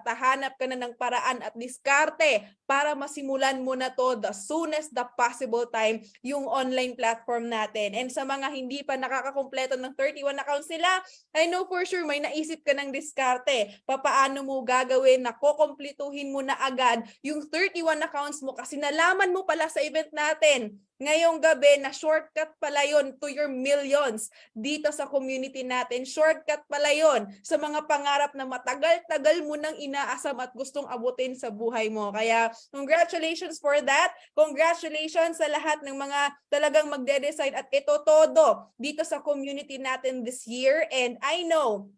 ka na ng paraan at diskarte para masimulan mo na to the soonest the possible time yung online platform natin. And sa mga hindi pa nakakakumpleto ng 31 accounts nila, I know for sure may naisip ka ng diskarte. Papaano mo gagawin na kukumpletuhin mo na agad yung 31 accounts mo, kasi nalaman mo pala sa event natin ngayong gabi na shortcut pala yon to your millions dito sa community natin. Shortcut pala yon sa mga pangarap na matagal-tagal mo nang inaasam at gustong abutin sa buhay mo. Kaya congratulations for that. Congratulations sa lahat ng mga talagang magde-decide at ito todo dito sa community natin this year. And I know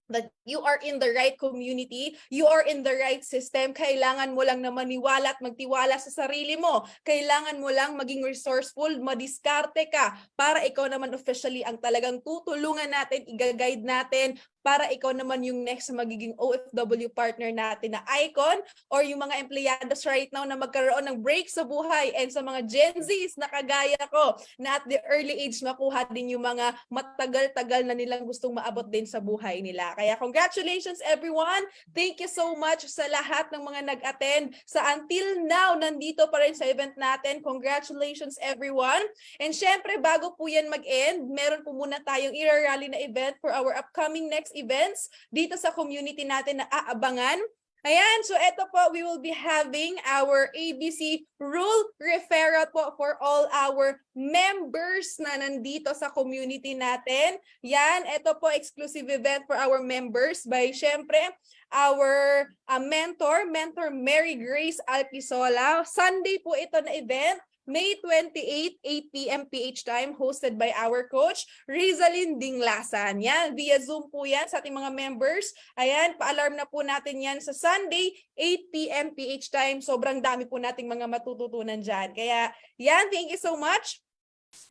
that you are in the right community, you are in the right system. Kailangan mo lang na maniwala at magtiwala sa sarili mo. Kailangan mo lang maging resourceful, madiskarte ka para ikaw naman officially ang talagang tutulungan natin, i-guide natin, para ikaw naman yung next magiging OFW partner natin na icon, or yung mga empleyados right now na magkaroon ng break sa buhay, and sa mga Gen Zs na kagaya ko na at the early age makuha din yung mga matagal-tagal na nilang gustong maabot din sa buhay nila. Kaya congratulations everyone. Thank you so much sa lahat ng mga nag-attend sa until now nandito pa rin sa event natin. Congratulations everyone. And syempre bago po yan mag-end, meron po muna tayong i-rally na event for our upcoming next events dito sa community natin na aabangan. Ayan, so eto po, we will be having our ABC rule referral po for all our members na nandito sa community natin. Yan, eto po, exclusive event for our members by, syempre, our mentor Mary Grace Alquisola. Sunday po ito na event. May 28, 8 p.m. PH time, hosted by our coach, Rizalyn Dinglasan. Yan, via Zoom po yan sa ating mga members. Ayan, pa-alarm na po natin yan sa Sunday, 8 p.m. PH time. Sobrang dami po nating mga matututunan dyan. Kaya, yan, thank you so much.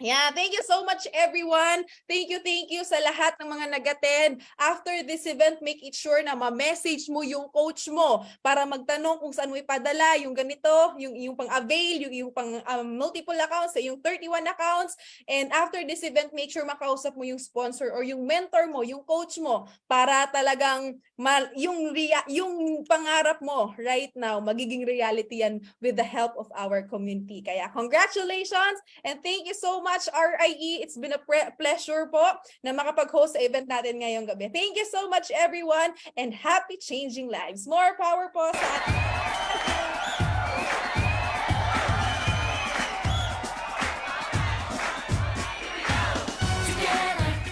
Yeah, thank you so much everyone. Thank you sa lahat ng mga nag-attend. After this event, make it sure na ma-message mo yung coach mo para magtanong kung saan mo ipadala yung ganito, yung pang-avail, yung pang multiple accounts, yung 31 accounts. And after this event, make sure makausap mo yung sponsor or yung mentor mo, yung coach mo, para talagang yung pangarap mo right now, magiging reality yan with the help of our community. Kaya congratulations and thank you so much, RIE. It's been a pleasure po na makapag-host sa event natin ngayong gabi. Thank you so much everyone and happy changing lives. More power po sa ating